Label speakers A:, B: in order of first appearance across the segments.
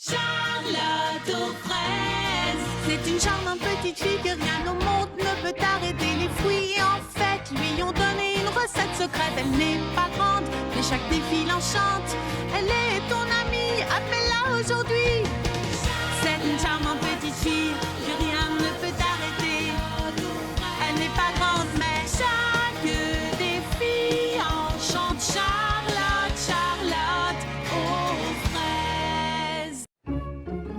A: Charlotte aux fraises. C'est une charmante petite fille que rien au monde ne peut arrêter les fruits. En fait, lui ont donné une recette secrète. Elle n'est pas grande, mais chaque défi l'enchante. Elle est ton amie, appelle-la aujourd'hui. C'est une charmante petite fille que rien ne peut arrêter. Elle n'est pas grande, mais chaque défi enchante. Charlotte, Charlotte aux fraises.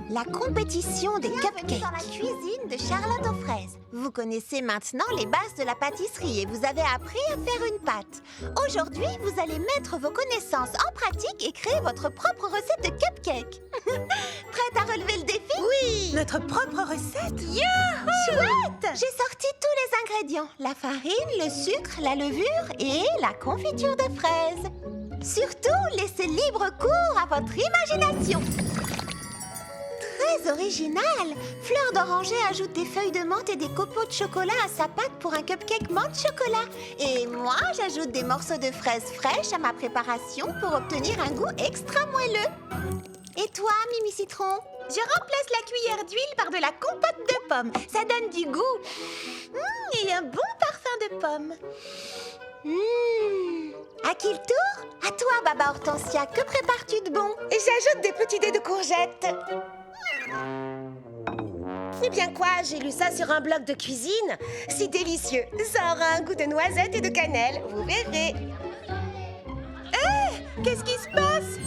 B: La compétition des cupcakes. Dans la cuisine de Charlotte aux fraises. Vous connaissez maintenant les bases de la pâtisserie et vous avez appris à faire une pâte. Aujourd'hui, vous allez mettre vos connaissances en pratique et créer votre propre recette de cupcakes. Prête à relever le défi?
C: Oui! Notre propre recette?
B: Youhou! Chouette! J'ai sorti tous les ingrédients. La farine, le sucre, la levure et la confiture de fraises. Surtout, laissez libre cours à votre imagination. Très original! Fleur d'Oranger ajoute des feuilles de menthe et des copeaux de chocolat à sa pâte pour un cupcake menthe chocolat. Et moi, j'ajoute des morceaux de fraises fraîches à ma préparation pour obtenir un goût extra moelleux. Et toi, Mimi Citron?
C: Je remplace la cuillère d'huile par de la compote de pommes. Ça donne du goût. Et un bon parfum de pommes.
B: À qui le tour? À toi, Baba Hortensia. Que prépares-tu de bon?
C: Et j'ajoute des petits dés de courgettes. Eh bien quoi, j'ai lu ça sur un blog de cuisine. C'est délicieux. Ça aura un goût de noisette et de cannelle. Vous verrez. Hé! Qu'est-ce qui se passe?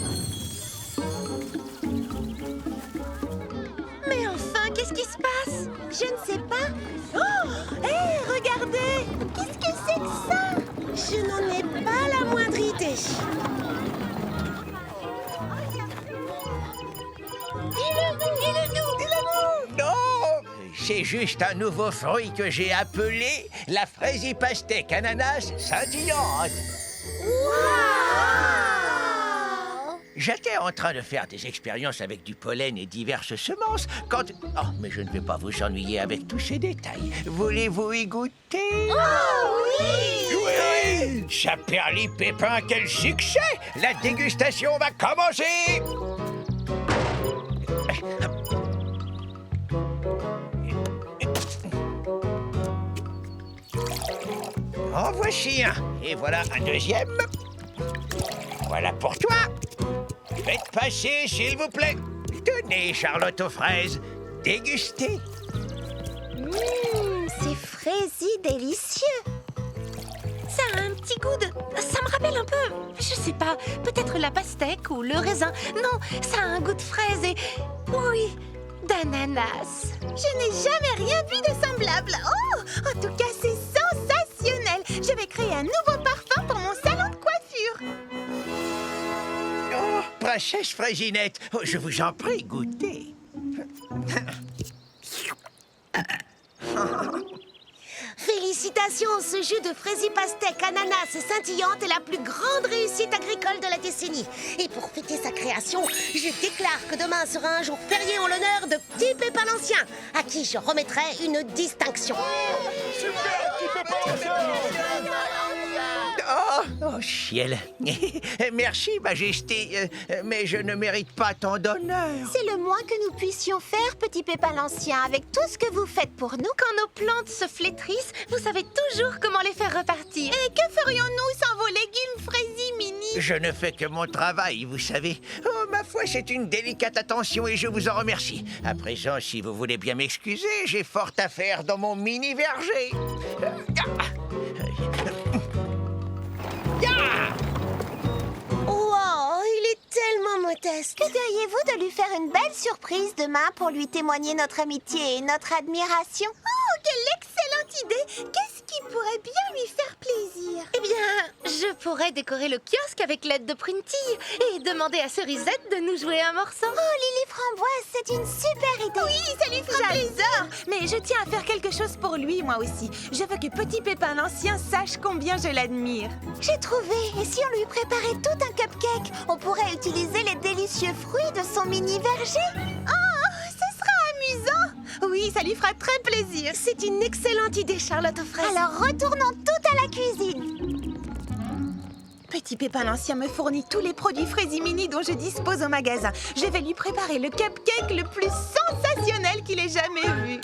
C: Mais enfin, qu'est-ce qui se passe?
B: Je ne sais pas.
C: Oh! Hé, regardez!
B: Qu'est-ce que c'est que ça?
C: Je n'en ai pas la moindre idée.
D: Non, c'est juste un nouveau fruit que j'ai appelé la fraise pastèque ananas scintillante. J'étais en train de faire des expériences avec du pollen et diverses semences quand... Oh, mais je ne vais pas vous ennuyer avec tous ces détails. Voulez-vous y goûter?
B: Oh oui!
D: Oui! Chaperly-Pépin, quel succès! La dégustation va commencer! En voici un. Et voilà un deuxième. Voilà pour toi. Faites passer, s'il vous plaît. Tenez, Charlotte aux fraises. Dégustez.
B: C'est fraisi délicieux.
C: Ça a un petit goût de... Ça me rappelle un peu, je sais pas, peut-être la pastèque ou le raisin. Non, ça a un goût de fraise et... Oui, d'ananas.
B: Je n'ai jamais rien vu de semblable. Oh, en tout cas, c'est sensationnel. Je vais créer un nouveau parfum pour mon salon de coiffure.
D: Oh, princesse Fraisinette, oh, je vous en prie, goûtez.
C: Félicitations, ce jus de fraisier pastèque ananas scintillante est la plus grande réussite agricole de la décennie. Et pour fêter sa création, je déclare que demain sera un jour férié en l'honneur de Petit Pépin l'Ancien, à qui je remettrai une distinction.
D: Oh, ciel. Merci, Majesté, mais je ne mérite pas tant d'honneur.
B: C'est le moins que nous puissions faire, Petit Pépin l'Ancien, avec tout ce que vous faites pour nous.
C: Quand nos plantes se flétrissent, vous savez toujours comment les faire repartir.
B: Et que ferions-nous sans vos légumes fraisi, Mini?
D: Je ne fais que mon travail, vous savez. Oh, ma foi, c'est une délicate attention et je vous en remercie. À présent, si vous voulez bien m'excuser, j'ai fort à faire dans mon mini-verger.
C: Wow, il est tellement modeste.
B: Que diriez-vous de lui faire une belle surprise demain pour lui témoigner notre amitié et notre admiration? Oh, quelle excellente idée! Qu'est-ce qui pourrait bien lui faire plaisir?
C: Eh bien, je pourrais décorer le kiosque avec l'aide de Printy et demander à Cerisette de nous jouer un morceau.
B: Oh, Lily Framboise, c'est une super idée! Oui, ça lui fera plaisir! Mais je tiens à faire quelque chose pour lui, moi aussi. Je veux que Petit Pépin l'Ancien sache combien je l'admire. J'ai trouvé! Et si on lui préparait tout un cupcake, on pourrait utiliser les délicieux fruits de son mini-verger? Oh, ce sera amusant! Oui, ça lui fera très plaisir.
C: C'est une excellente idée, Charlotte aux fraises.
B: Alors retournons toutes à la cuisine. Petit Pépin l'Ancien me fournit tous les produits Frésimini dont je dispose au magasin. Je vais lui préparer le cupcake le plus sensationnel qu'il ait jamais vu.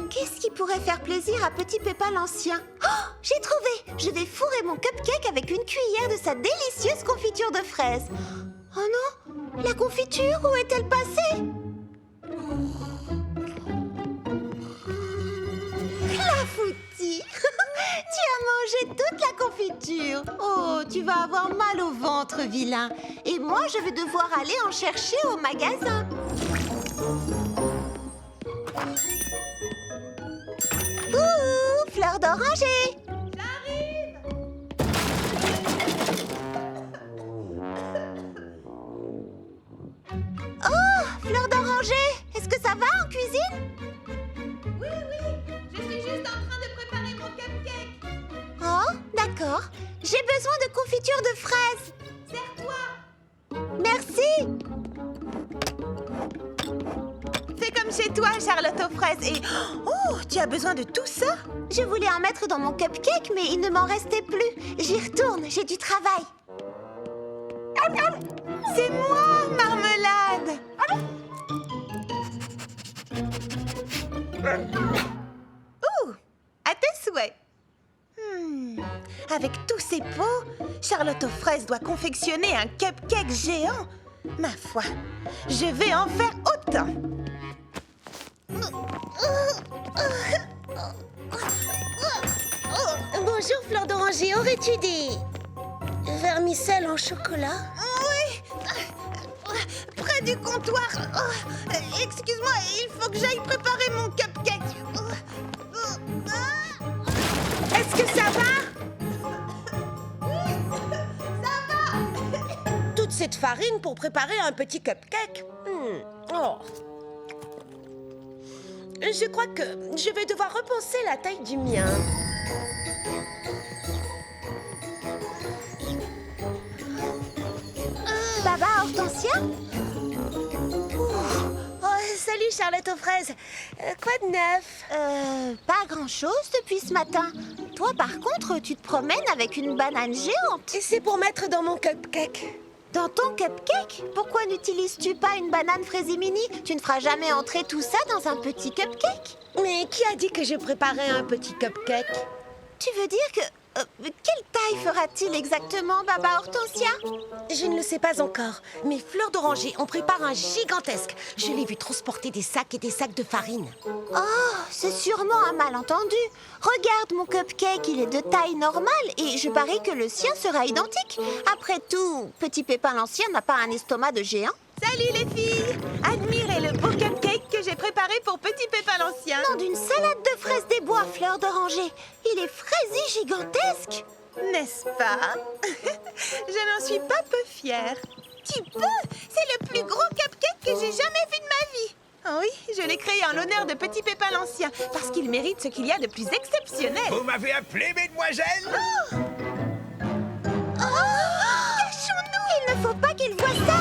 C: Qu'est-ce qui pourrait faire plaisir à Petit Pépin l'Ancien? Oh, j'ai trouvé! Je vais fourrer mon cupcake avec une cuillère de sa délicieuse confiture de fraises. Oh non! La confiture, où est-elle passée? Clafoutis! Tu as mangé toute la confiture. Oh, tu vas avoir mal au ventre, vilain. Et moi, je vais devoir aller en chercher au magasin. Ouh, fleur d'oranger!
B: J'arrive!
C: Oh, fleur d'oranger! Est-ce que ça va en cuisine?
B: Oui, je suis juste en train de préparer mon cupcake.
C: Oh, d'accord. J'ai besoin de confiture de fraises.
B: Serre-toi!
C: Merci.
B: Fais comme chez toi, Charlotte aux fraises. Et oh, tu as besoin de tout ça?
C: Je voulais en mettre dans mon cupcake, mais il ne m'en restait plus. J'y retourne, j'ai du travail.
B: C'est moi, Marmelade! Ouh, à tes souhaits. Avec tous ces pots, Charlotte aux fraises doit confectionner un cupcake géant. Ma foi, je vais en faire autant.
C: Bonjour, fleur d'oranger. Aurais-tu des vermicelles en chocolat?
B: Oui, près du comptoir. Excuse-moi, il faut que j'aille préparer mon cupcake. Est-ce que ça va?
C: Toute cette farine pour préparer un petit cupcake? Oh. Je crois que je vais devoir repenser la taille du mien. Baba, Hortensia? Oh, salut Charlotte aux fraises. Quoi de neuf? Pas grand-chose depuis ce matin. Toi, par contre, tu te promènes avec une banane géante. Et c'est pour mettre dans mon cupcake. Dans ton cupcake? Pourquoi n'utilises-tu pas une banane Frésimini? Tu ne feras jamais entrer tout ça dans un petit cupcake. Mais qui a dit que je préparais un petit cupcake? Tu veux dire que... quelle taille fera-t-il exactement, Baba Hortensia? Je ne le sais pas encore. Mais fleur d'oranger, on prépare un gigantesque. Je l'ai vu transporter des sacs et des sacs de farine. Oh, c'est sûrement un malentendu. Regarde mon cupcake, il est de taille normale et je parie que le sien sera identique. Après tout, Petit Pépin l'Ancien n'a pas un estomac de géant.
B: Salut les filles! Admirez le beau cupcake que j'ai préparé pour Petit Pépin l'Ancien.
C: Non, d'une salade de fraises des bois, fleur d'oranger. Il est fraisi gigantesque.
B: N'est-ce pas? Je n'en suis pas peu fière. Tu peux? C'est le plus gros cupcake que j'ai jamais vu de ma vie. Oh oui, je l'ai créé en l'honneur de Petit Pépin l'Ancien, parce qu'il mérite ce qu'il y a de plus exceptionnel.
D: Vous m'avez appelé, mesdemoiselles?
C: Cachons-nous! Il ne faut pas qu'il voie ça.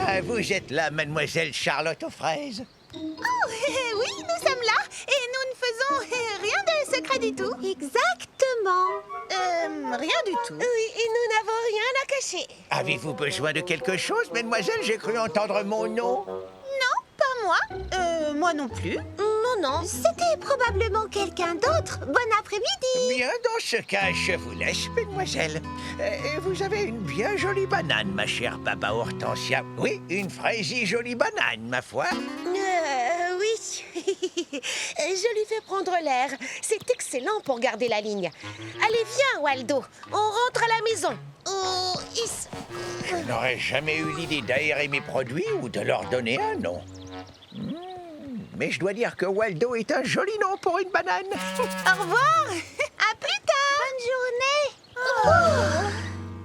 D: Ah, vous êtes là, mademoiselle Charlotte aux fraises?
B: Oh, oui, nous sommes là, et nous ne faisons rien de secret du tout.
C: Exactement.
B: Rien du tout.
C: Oui, et nous n'avons rien à cacher.
D: Avez-vous besoin de quelque chose, mademoiselle? J'ai cru entendre mon nom.
B: Non, pas moi. Moi non plus.
C: Non. C'était probablement quelqu'un d'autre. Bon après-midi.
D: Bien, dans ce cas, je vous laisse, mademoiselle. Vous avez une bien jolie banane, ma chère Baba Hortensia. Oui, une fraisie jolie banane, ma foi.
C: Oui. Je lui fais prendre l'air. C'est excellent pour garder la ligne. Allez, viens, Waldo. On rentre à la maison. Oh,
D: Je n'aurais jamais eu l'idée d'aérer mes produits ou de leur donner un nom. Mais je dois dire que Waldo est un joli nom pour une banane.
B: Au revoir. À plus tard.
C: bonne journée.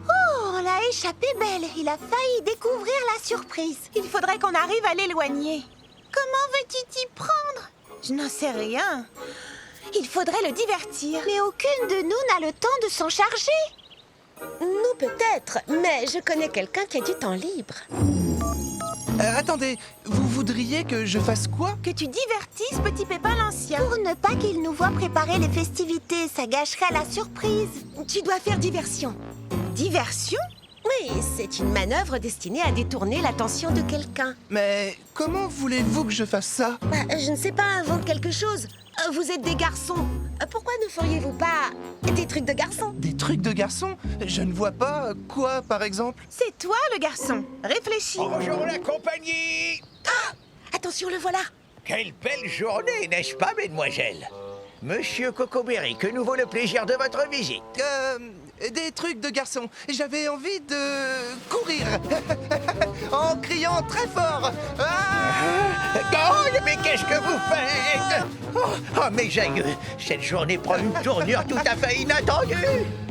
C: Oh, on l'a échappé belle. Il a failli découvrir la surprise.
B: Il faudrait qu'on arrive à l'éloigner. Comment veux-tu t'y prendre? Je n'en sais rien. Il faudrait le divertir.
C: Mais aucune de nous n'a le temps de s'en charger. Nous peut-être, mais je connais quelqu'un qui a du temps libre.
E: Attendez, vous voudriez que je fasse quoi?
B: Que tu divertisses Petit Pépin l'Ancien.
F: Pour ne pas qu'il nous voie préparer les festivités, ça gâcherait la surprise.
C: Tu dois faire diversion.
B: Diversion?
C: Oui, c'est une manœuvre destinée à détourner l'attention de quelqu'un.
E: Mais comment voulez-vous que je fasse ça?
C: Bah, je ne sais pas, invente quelque chose. Vous êtes des garçons. Pourquoi ne feriez-vous pas des trucs de garçons?
E: Des trucs de garçon? Je ne vois pas quoi, par exemple.
B: C'est toi le garçon. Réfléchis.
D: Bonjour la compagnie.
C: Attention, le voilà.
D: Quelle belle journée, n'est-ce pas, mesdemoiselles? Monsieur Cocoberry, que nous vaut le plaisir de votre visite?
E: Des trucs de garçon. J'avais envie de courir en criant très fort.
D: Oh, mais qu'est-ce que vous faites? Oh, mes aïeux, cette journée prend une tournure tout à fait inattendue.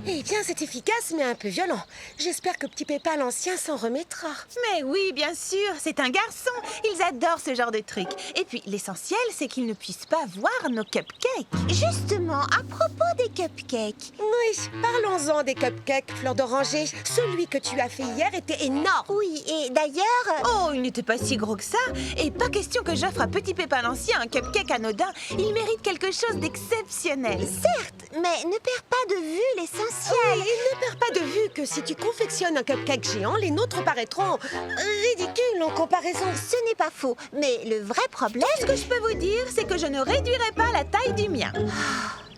C: Eh bien, c'est efficace, mais un peu violent. J'espère que Petit Pépin l'Ancien s'en remettra.
B: Mais oui, bien sûr, c'est un garçon. Ils adorent ce genre de trucs. Et puis, l'essentiel, c'est qu'ils ne puissent pas voir nos cupcakes.
F: Justement, à propos des cupcakes.
C: Oui, parlons-en des cupcakes, Fleur d'Oranger. Celui que tu as fait hier était énorme.
F: Oui, et d'ailleurs...
B: Oh, il n'était pas si gros que ça. Et pas question que j'offre à Petit Pépin l'Ancien un cupcake anodin. Il mérite quelque chose d'exceptionnel.
F: Certes, mais ne perds pas de vue l'essentiel.
C: Oui, et ne perds pas de vue que si tu confectionnes un cupcake géant, les nôtres paraîtront ridicules en comparaison.
F: Ce n'est pas faux, mais le vrai problème...
B: Ce que je peux vous dire, c'est que je ne réduirai pas la taille du mien.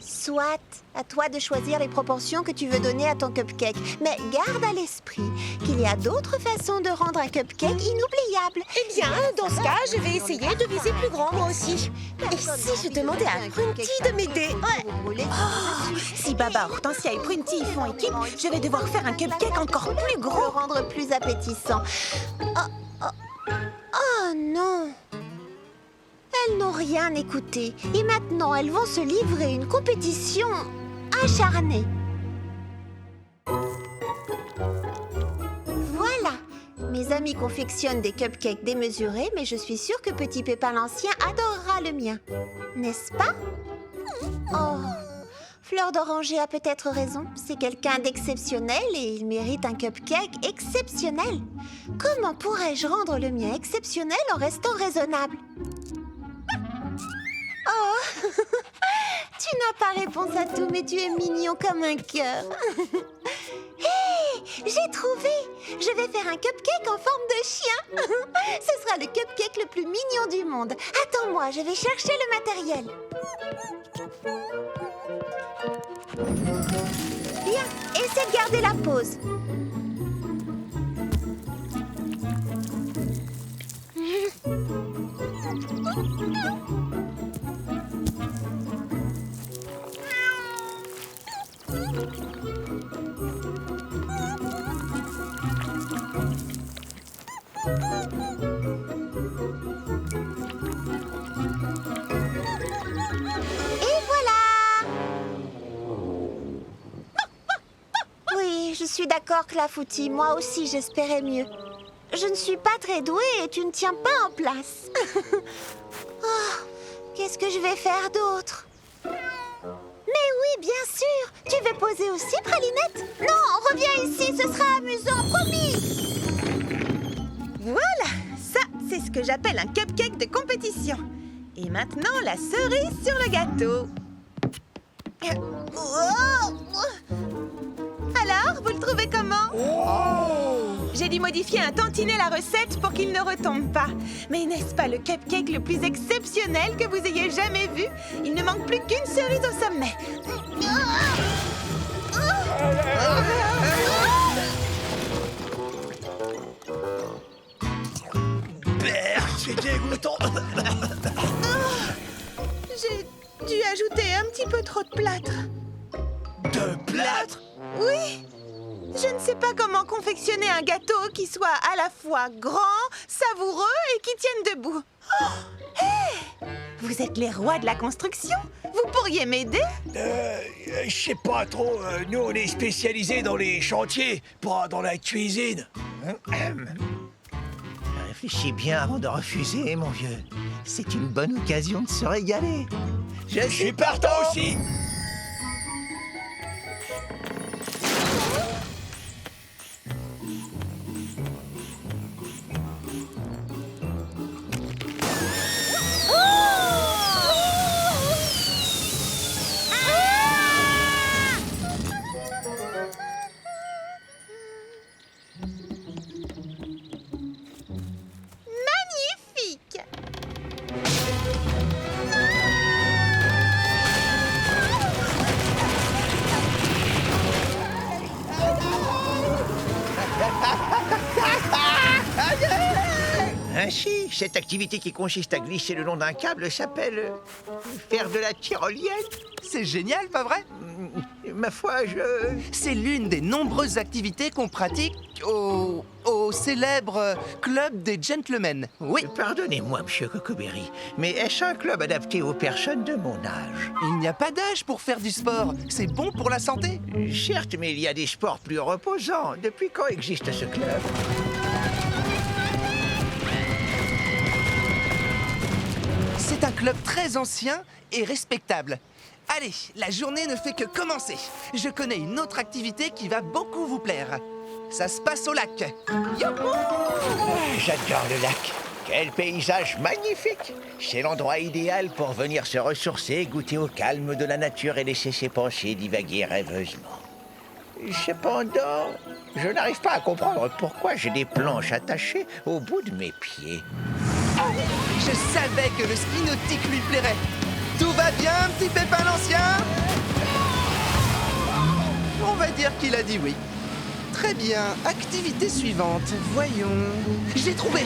F: Soit, à toi de choisir les proportions que tu veux donner à ton cupcake. Mais garde à l'esprit qu'il y a d'autres façons de rendre un cupcake inoubliable.
C: Eh bien, dans ce cas, je vais essayer de viser plus grand, moi aussi. Et si je demandais à Prunty de m'aider?
B: Si Baba, Hortensia et Prunty font équipe, je vais devoir faire un cupcake encore plus
F: Pour le
B: gros.
F: rendre plus appétissant. Oh non! Elles n'ont rien écouté. Et maintenant, elles vont se livrer une compétition acharnée. Voilà. Mes amis confectionnent des cupcakes démesurés, mais je suis sûre que Petit Pépin l'Ancien adorera le mien. N'est-ce pas? Oh, Fleur d'Oranger a peut-être raison. C'est quelqu'un d'exceptionnel et il mérite un cupcake exceptionnel. Comment pourrais-je rendre le mien exceptionnel en restant raisonnable? Oh, tu n'as pas réponse à tout, mais tu es mignon comme un cœur. Hé, j'ai trouvé! Je vais faire un cupcake en forme de chien. Ce sera le cupcake le plus mignon du monde. Attends-moi, je vais chercher le matériel. Bien, essaie de garder la pause. Je suis d'accord, Clafoutis. Moi aussi, j'espérais mieux. Je ne suis pas très douée et tu ne tiens pas en place. Oh, qu'est-ce que je vais faire d'autre? Mais oui, bien sûr. Tu veux poser aussi, Pralinette? Non, reviens ici, ce sera amusant, promis.
B: Voilà, ça, c'est ce que j'appelle un cupcake de compétition. Et maintenant, la cerise sur le gâteau. Alors, vous le trouvez comment? J'ai dû modifier un tantinet la recette pour qu'il ne retombe pas. Mais n'est-ce pas le cupcake le plus exceptionnel que vous ayez jamais vu? Il ne manque plus qu'une cerise au sommet.
D: C'est dégoûtant.
B: J'ai dû ajouter un petit peu trop de plâtre.
D: De plâtre?
B: Oui. Je ne sais pas comment confectionner un gâteau qui soit à la fois grand, savoureux et qui tienne debout. Oh, hé! Vous êtes les rois de la construction? Vous pourriez m'aider?
D: Je sais pas trop. Nous, on est spécialisés dans les chantiers, pas dans la cuisine. Réfléchis bien avant de refuser, mon vieux. C'est une bonne occasion de se régaler. Je suis partant aussi. Ainsi, cette activité qui consiste à glisser le long d'un câble s'appelle faire de la tyrolienne.
E: C'est génial, pas vrai?
D: Ma foi,
E: C'est l'une des nombreuses activités qu'on pratique au célèbre club des gentlemen. Oui,
D: Pardonnez-moi, monsieur Cocoberry, mais est-ce un club adapté aux personnes de mon âge?
E: il n'y a pas d'âge pour faire du sport. C'est bon pour la santé.
D: Certes, mais il y a des sports plus reposants. Depuis quand existe ce club?
E: C'est un club très ancien et respectable. Allez, la journée ne fait que commencer. Je connais une autre activité qui va beaucoup vous plaire. Ça se passe au lac. Youhou!
D: J'adore le lac. Quel paysage magnifique! C'est l'endroit idéal pour venir se ressourcer, goûter au calme de la nature et laisser ses pensées divaguer rêveusement. Cependant, je n'arrive pas à comprendre pourquoi j'ai des planches attachées au bout de mes pieds.
E: Je savais que le ski nautique lui plairait. Tout va bien, petit Pépin l'Ancien? On va dire qu'il a dit oui. Très bien, activité suivante. Voyons. Je l'ai trouvé.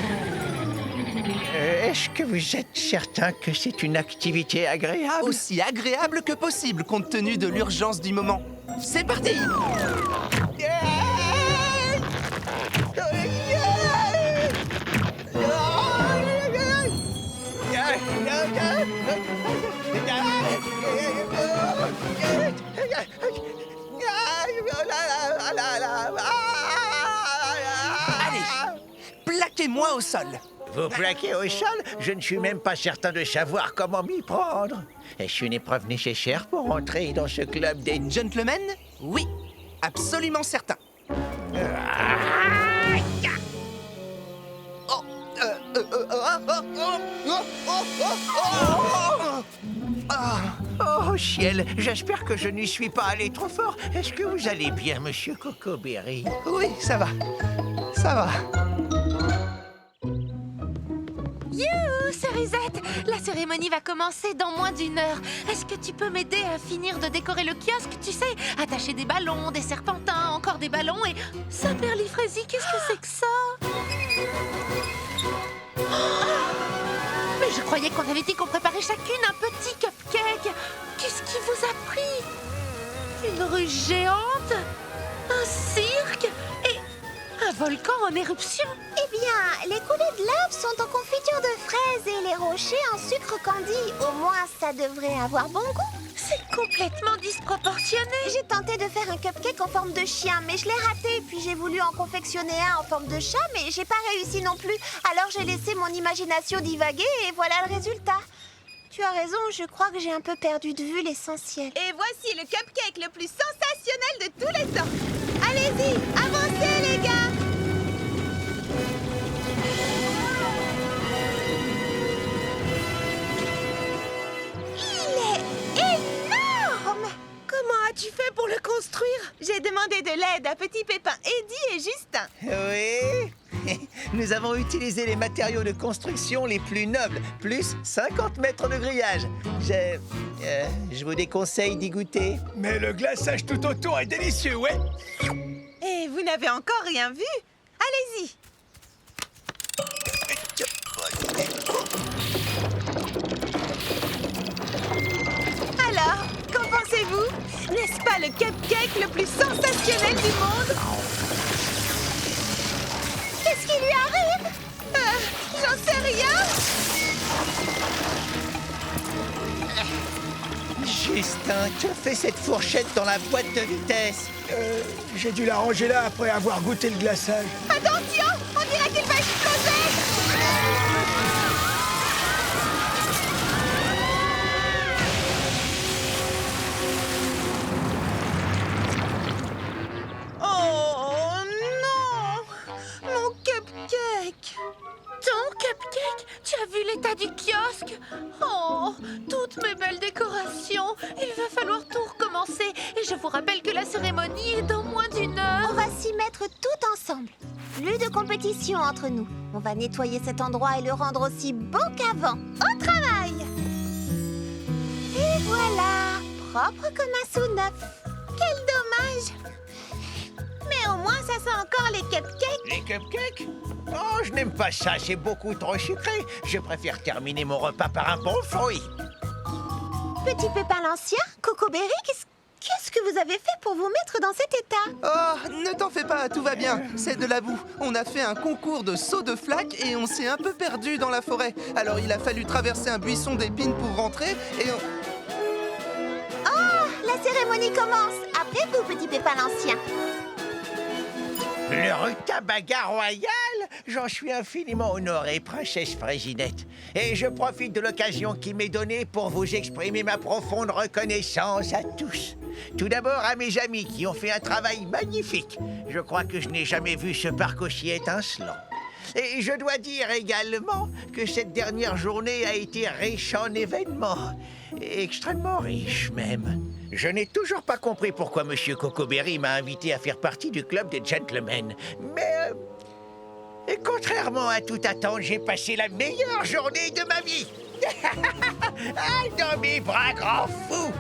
D: Est-ce que vous êtes certain que c'est une activité agréable?
E: Aussi agréable que possible compte tenu de l'urgence du moment. C'est parti! Allez, plaquez-moi au sol.
D: Vous plaquez au sol? Je ne suis même pas certain de savoir comment m'y prendre. Est-ce une épreuve nécessaire pour entrer dans ce club des...
E: Gentlemen? Oui, absolument certain.
D: Oh ciel, j'espère que je n'y suis pas allé trop fort. Est-ce que vous allez bien, monsieur Cocoberry?
E: Oui, ça va. Ça va.
B: Youhou, Cerisette! La cérémonie va commencer dans moins d'1 heure. Est-ce que tu peux m'aider à finir de décorer le kiosque? Tu sais, attacher des ballons, des serpentins, encore des ballons et... Saperlifraisie, qu'est-ce que c'est que ça? Mais je croyais qu'on avait dit qu'on préparait chacune un petit cupcake. Qu'est-ce qui vous a pris? Une rue géante? Un cirque? Et un volcan en éruption?
F: Eh bien, les coulées de lave sont en confiture de fraises et les rochers en sucre candy. Au moins, ça devrait avoir bon goût.
B: C'est complètement disproportionné.
F: J'ai tenté de faire un cupcake en forme de chien, mais je l'ai raté. Puis j'ai voulu en confectionner un en forme de chat, mais j'ai pas réussi non plus. Alors j'ai laissé mon imagination divaguer et voilà le résultat. Tu as raison, je crois que j'ai un peu perdu de vue l'essentiel.
B: Et voici le cupcake le plus sensationnel de tous les temps. Allez-y, avancez les gars. Comment as-tu fait pour le construire?
G: J'ai demandé de l'aide à Petit Pépin, Eddie et Justin.
D: Oui. Nous avons utilisé les matériaux de construction les plus nobles, plus 50 mètres de grillage. Je vous déconseille d'y goûter.
H: Mais le glaçage tout autour est délicieux, ouais.
G: Et vous n'avez encore rien vu? Allez-y. Alors, qu'en pensez-vous? N'est-ce pas le cupcake le plus sensationnel du monde?
F: Qu'est-ce qui lui arrive?
G: J'en sais rien.
D: Justin, que fait cette fourchette dans la boîte de vitesse?
H: J'ai dû la ranger là après avoir goûté le glaçage.
G: Attention, on dirait qu'il va exploser. Oh non! Mon cupcake!
B: Ton cupcake? Tu as vu l'état du kiosque? Oh, toutes mes belles décorations. Il va falloir tout recommencer. Et je vous rappelle que la cérémonie est dans moins d'1 heure.
F: On va s'y mettre tout ensemble. Plus de compétition entre nous. On va nettoyer cet endroit et le rendre aussi beau qu'avant. Au travail! Et voilà, propre comme un sou neuf. Quel dommage!
G: Mais au moins, ça sent encore les cupcakes.
D: Les cupcakes? Oh, je n'aime pas ça, c'est beaucoup trop sucré. Je préfère terminer mon repas par un bon fruit.
F: Petit Pépin l'Ancien, Cocoberry, qu'est-ce que vous avez fait pour vous mettre dans cet état?
E: Oh, ne t'en fais pas, tout va bien. C'est de la boue. On a fait un concours de saut de flaque et on s'est un peu perdu dans la forêt. Alors il a fallu traverser un buisson d'épines pour rentrer et
F: La cérémonie commence. Après vous, Petit Pépin l'Ancien.
D: Le rutabaga royal? J'en suis infiniment honoré, princesse Frésinette. Et je profite de l'occasion qui m'est donnée pour vous exprimer ma profonde reconnaissance à tous. Tout d'abord à mes amis qui ont fait un travail magnifique. Je crois que je n'ai jamais vu ce parc aussi étincelant. Et je dois dire également que cette dernière journée a été riche en événements. Extrêmement riche, même. Je n'ai toujours pas compris pourquoi Monsieur Cocoberry m'a invité à faire partie du club des gentlemen. Mais, et contrairement à toute attente, j'ai passé la meilleure journée de ma vie. Dans mes bras grands fous.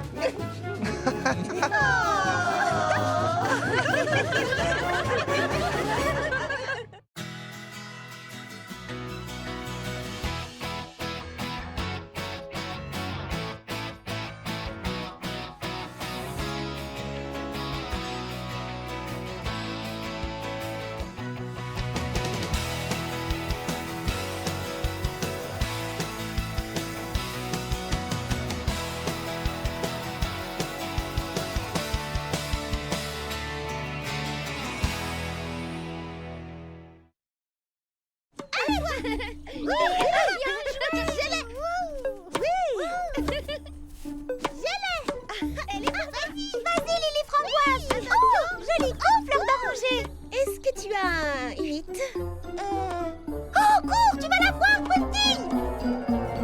C: Vas-y, Lily Framboise. Oh, joli coup, fleur d'oranger. Est-ce que tu as un hit? Oh, cours, tu vas la voir, Puntille.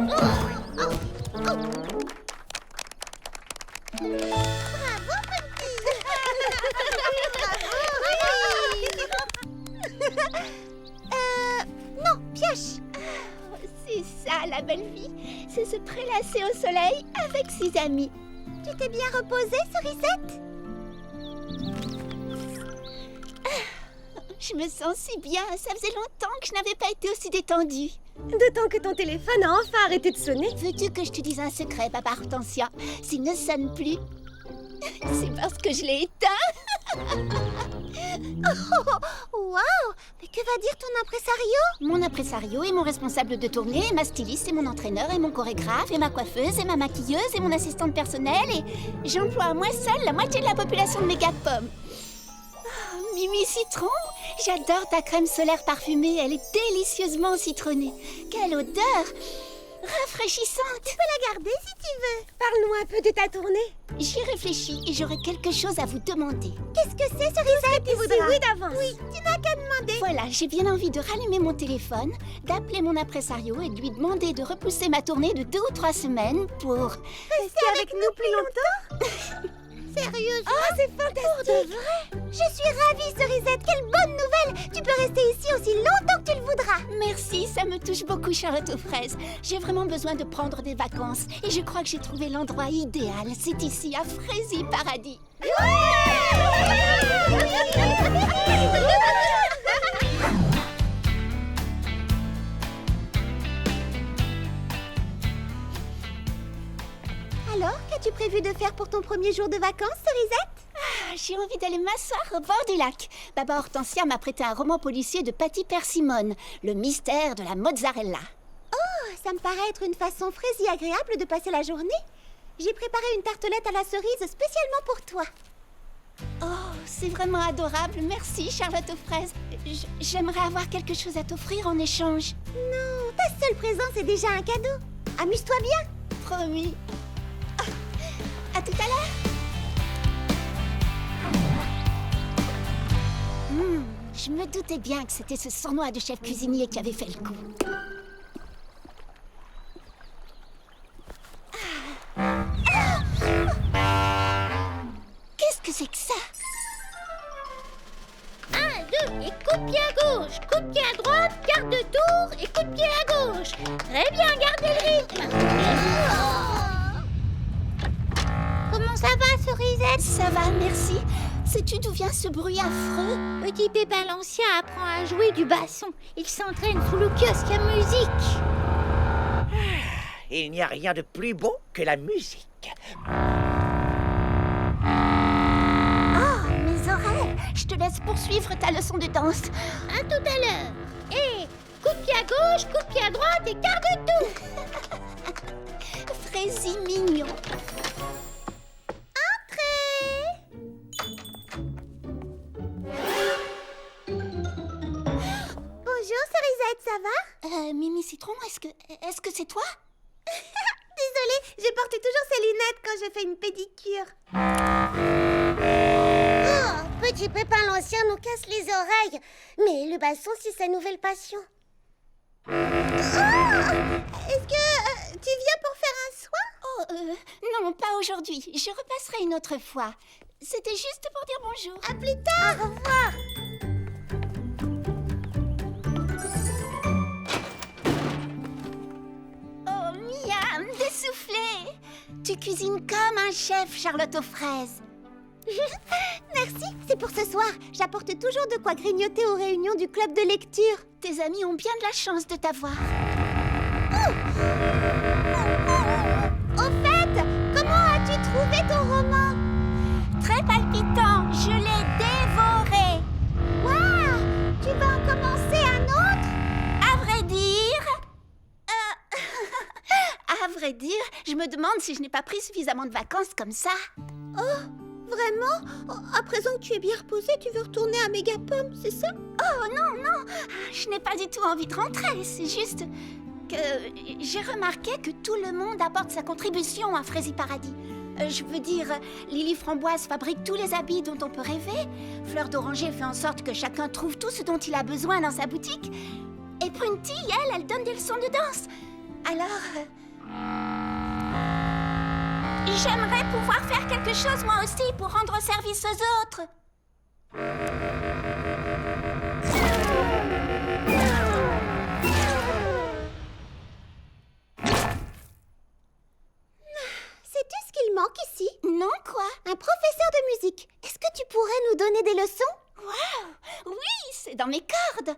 C: Bravo, Puntille.
F: Non, pioche.
B: C'est ça, la belle vie. C'est se prélasser au soleil avec ses amis.
F: Tu t'es bien reposée, Cerisette?
B: Je me sens si bien. Ça faisait longtemps que je n'avais pas été aussi détendue.
C: D'autant que ton téléphone a enfin arrêté de sonner.
B: Veux-tu que je te dise un secret, Papa Hortensia? S'il ne sonne plus, c'est parce que je l'ai éteint.
F: Waouh! Mais que va dire ton impresario?
B: Mon impresario est mon responsable de tournée, et ma styliste et mon entraîneur et mon chorégraphe et ma coiffeuse et ma maquilleuse et mon assistante personnelle et j'emploie à moi seule la moitié de la population de Mégapom. Oh, Mimi Citron, j'adore ta crème solaire parfumée, elle est délicieusement citronnée. Quelle odeur! Rafraîchissante!
F: Tu peux la garder si tu veux.
C: Parle-nous un peu de ta tournée.
B: J'y réfléchis et j'aurai quelque chose à vous demander.
F: Qu'est-ce que c'est, Cerisette?
C: Tu voudras. Oui, d'avance.
F: Oui, tu n'as qu'à demander.
B: Voilà, j'ai bien envie de rallumer mon téléphone, d'appeler mon impresario et de lui demander de repousser ma tournée de 2 ou 3 semaines pour...
C: Rester avec nous plus longtemps.
F: Sérieusement?
C: Oh, c'est fantastique.
F: Pour de vrai? Je suis ravie, Cerisette. Quelle bonne nouvelle! Tu peux rester ici aussi longtemps que tu le voudras.
B: Merci, ça me touche beaucoup, Charlotte aux fraises. J'ai vraiment besoin de prendre des vacances et je crois que j'ai trouvé l'endroit idéal. C'est ici, à Frézy Paradis.
F: Alors, qu'as-tu prévu de faire pour ton premier jour de vacances, Cerisette?
B: J'ai envie d'aller m'asseoir au bord du lac. Baba Hortensia m'a prêté un roman policier de Patty Persimone, Le mystère de la mozzarella.
F: Oh, ça me paraît être une façon fraise et agréable de passer la journée. J'ai préparé une tartelette à la cerise spécialement pour toi.
B: Oh, c'est vraiment adorable. Merci, Charlotte aux fraises. J'aimerais avoir quelque chose à t'offrir en échange.
F: Non, ta seule présence est déjà un cadeau. Amuse-toi bien.
B: Promis. À tout à l'heure. Je me doutais bien que c'était ce sournois de chef cuisinier qui avait fait le coup. Qu'est-ce que c'est que ça?
C: 1, 2, et coup de pied à gauche, coup de pied à droite, quart de tour et coup de pied à gauche. Très bien, gardez le rythme. Comment ça va, Cerisette?
B: Ça va, merci.
I: Sais-tu d'où vient ce bruit affreux? Petit Pépin l'Ancien apprend à jouer du basson. Il s'entraîne sous le kiosque à musique.
D: Il n'y a rien de plus beau que la musique.
I: Oh, mes oreilles! Je te laisse poursuivre ta leçon de danse. À tout à l'heure. Et coup de pied à gauche, coup de pied à droite et quart de tour. Frézy mignon. Entrez!
F: Bonjour, Cerisette, ça va?
I: Mimi Citron, est-ce que c'est toi?
F: Désolée, je porte toujours ces lunettes quand je fais une pédicure.
C: Oh, Petit Pépin l'Ancien nous casse les oreilles. Mais le basson, c'est sa nouvelle passion.
F: Est-ce que tu viens pour faire un soin?
I: Oh, non, pas aujourd'hui. Je repasserai une autre fois. C'était juste pour dire bonjour.
F: À plus tard.
C: Au revoir.
I: Oh, miam, des soufflets. Tu cuisines comme un chef, Charlotte aux fraises.
F: Merci, c'est pour ce soir. J'apporte toujours de quoi grignoter aux réunions du club de lecture.
I: Tes amis ont bien de la chance de t'avoir.
F: Au fait, comment as-tu trouvé ton roman?
I: Très palpitant, je l'ai dévoré.
F: Waouh, tu vas en commencer un autre?
I: À vrai dire... à vrai dire, je me demande si je n'ai pas pris suffisamment de vacances comme ça.
F: Oh, vraiment? À présent que tu es bien reposée, tu veux retourner à Mégapom, c'est ça?
I: Oh non, non, je n'ai pas du tout envie de rentrer. C'est juste que j'ai remarqué que tout le monde apporte sa contribution à Frézy Paradis. Je veux dire, Lily Framboise fabrique tous les habits dont on peut rêver. Fleur d'Oranger fait en sorte que chacun trouve tout ce dont il a besoin dans sa boutique. Et Prunty, elle donne des leçons de danse. Alors... j'aimerais pouvoir faire quelque chose moi aussi pour rendre service aux autres.
F: Sais-tu ce qu'il manque ici?
I: Non, quoi?
F: Un professeur de musique. Est-ce que tu pourrais nous donner des leçons?
I: Waouh! Oui, c'est dans mes cordes.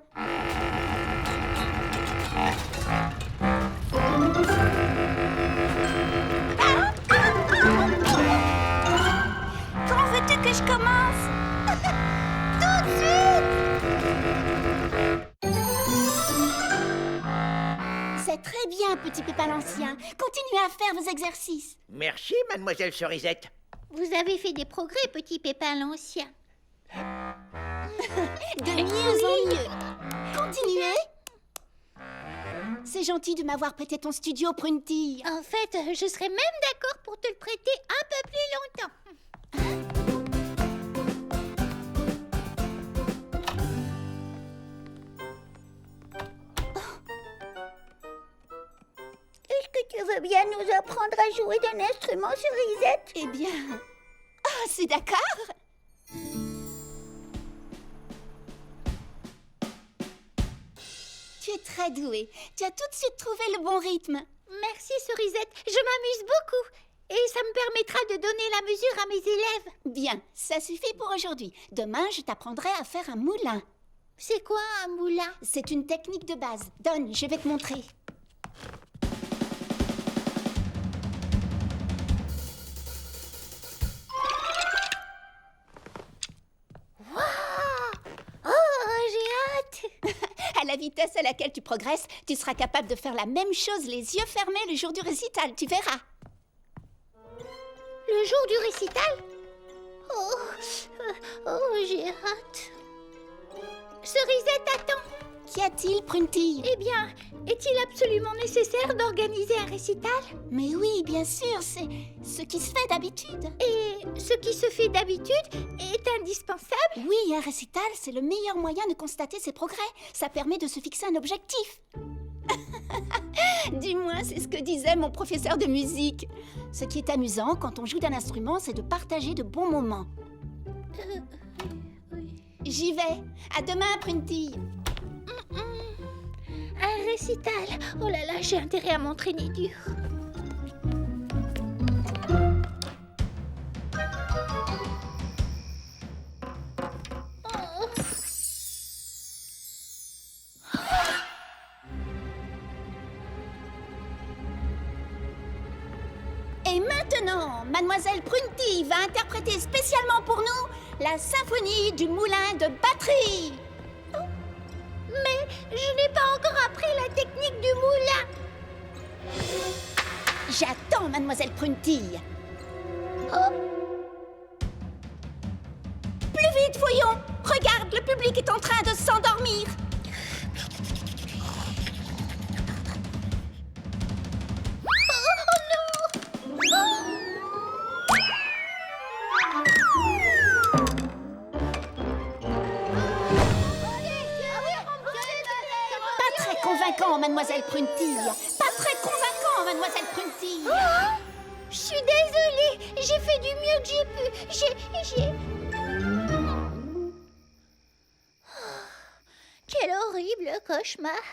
I: Quand veux-tu que je commence? Tout de suite! C'est très bien, Petit Pépin l'Ancien. Continuez à faire vos exercices.
D: Merci, mademoiselle Cerisette.
I: Vous avez fait des progrès, Petit Pépin l'Ancien. De mieux en mieux. Continuez. C'est gentil de m'avoir prêté ton studio, Prunty. En fait, je serais même d'accord pour te le prêter un peu plus longtemps. Est-ce que tu veux bien nous apprendre à jouer d'un instrument, Cerisette? Eh bien... Ah, c'est d'accord. Tu es très douée. Tu as tout de suite trouvé le bon rythme. Merci, Cerisette. Je m'amuse beaucoup. Et ça me permettra de donner la mesure à mes élèves. Bien, ça suffit pour aujourd'hui. Demain, je t'apprendrai à faire un moulin. C'est quoi un moulin? C'est une technique de base. Donne, je vais te montrer. À la vitesse à laquelle tu progresses, tu seras capable de faire la même chose les yeux fermés le jour du récital, tu verras. Le jour du récital? Oh, j'ai hâte. Cerisette, attends. Qu'y a-t-il, Prunty? Eh bien, est-il absolument nécessaire d'organiser un récital? Mais oui, bien sûr, c'est ce qui se fait d'habitude. Et ce qui se fait d'habitude est indispensable? Oui, un récital, c'est le meilleur moyen de constater ses progrès. Ça permet de se fixer un objectif. Du moins, c'est ce que disait mon professeur de musique. Ce qui est amusant quand on joue d'un instrument, c'est de partager de bons moments. J'y vais. À demain, Prunty. Un récital. Oh là là, j'ai intérêt à m'entraîner dur. Maintenant, Mademoiselle Prunty va interpréter spécialement pour nous la symphonie du moulin de batterie.
C: Mais je n'ai pas encore appris la technique du moulin.
I: J'attends, Mademoiselle Prunty. Plus vite, voyons. Regarde, le public est en train de s'endormir. Pas très convaincant, Mademoiselle Prunty. Pas très convaincant, Mademoiselle Prunty.
C: Je suis désolée, j'ai fait du mieux que j'ai pu. J'ai... Quel horrible cauchemar.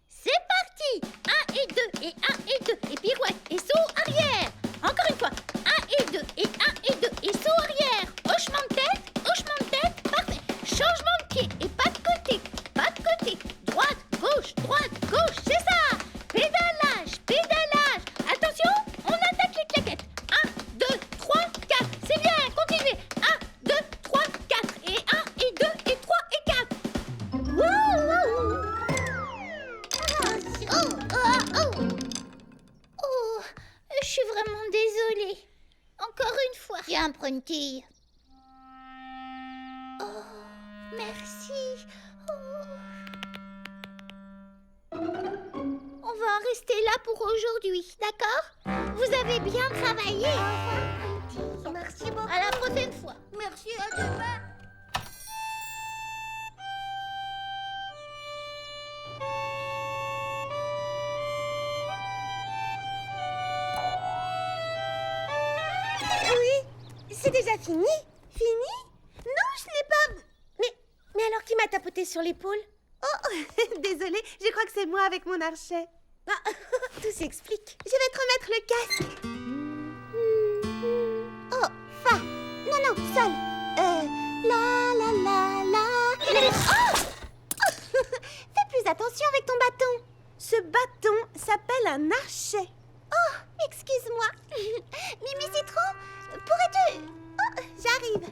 C: C'est parti. 1 et 2 et 1 et 2 et pirouette et saut arrière. Encore une fois. 1 et 2 et 1 et 2 et saut arrière. Hochement de tête, parfait. Changement de pied et pas de côté. Droite, gauche, c'est ça. Pédalage. Attention, on attaque les claquettes. 1, 2, 3, 4. C'est bien, continuez. 1, 2, 3, 4. Et 1 et 2 et 3 et 4. Oh, je suis vraiment désolée. Encore une fois. Tiens, Prunty. Oh, merci. On va en rester là pour aujourd'hui, d'accord? Vous avez bien travaillé. Merci beaucoup. À la prochaine fois. Merci, à demain.
B: Oui, c'est déjà fini. Fini? Non, je n'ai pas...
C: Mais alors qui m'a tapoté sur l'épaule?
B: Oh, désolée, je crois que c'est moi avec mon archet.
C: Ah, tout s'explique.
B: Je vais te remettre le casque. Oh, fa. Non, sol. La. Oh Fais plus attention avec ton bâton. Ce bâton s'appelle un archet. Oh, excuse-moi. Mimi Citron, pourrais-tu... Oh, j'arrive.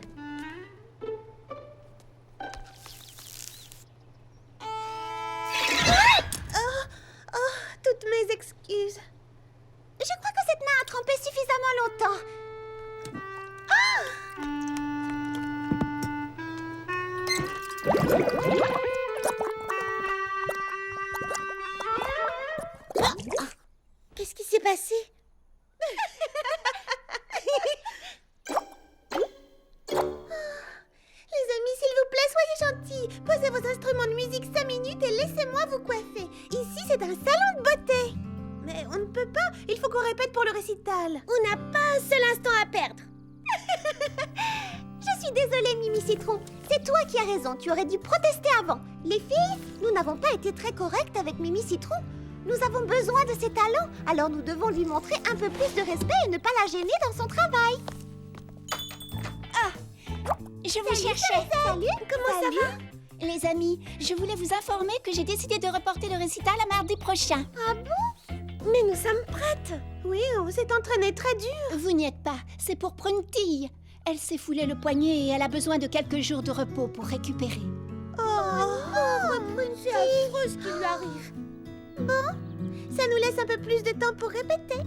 B: Toutes mes excuses. Je crois que cette main a trempé suffisamment longtemps.
C: Qu'est-ce qui s'est passé?
B: Les amis, s'il vous plaît, soyez gentils. Posez vos instruments de musique 5 minutes et laissez-moi vous coiffer. Ici, c'est un salon de beauté. Mais on ne peut pas. Il faut qu'on répète pour le récital.
C: On n'a pas un seul instant à perdre.
F: Je suis désolée, Mimi Citron. C'est toi qui as raison. Tu aurais dû protester avant. Les filles, nous n'avons pas été très correctes avec Mimi Citron. Nous avons besoin de ses talents, alors nous devons lui montrer un peu plus de respect et ne pas la gêner dans son travail.
I: Je vous cherchais.
F: Salut, comment ça va?
I: Les amis, je voulais vous informer que j'ai décidé de reporter le récital à mardi prochain.
F: Ah bon?
B: Mais nous sommes prêtes. Oui, on s'est entraîné très dur.
I: Vous n'y êtes pas, c'est pour Prunty. Elle s'est foulé le poignet et elle a besoin de quelques jours de repos pour récupérer.
B: C'est affreux ce qui lui arrive. Bon, ça nous laisse un peu plus de temps pour répéter.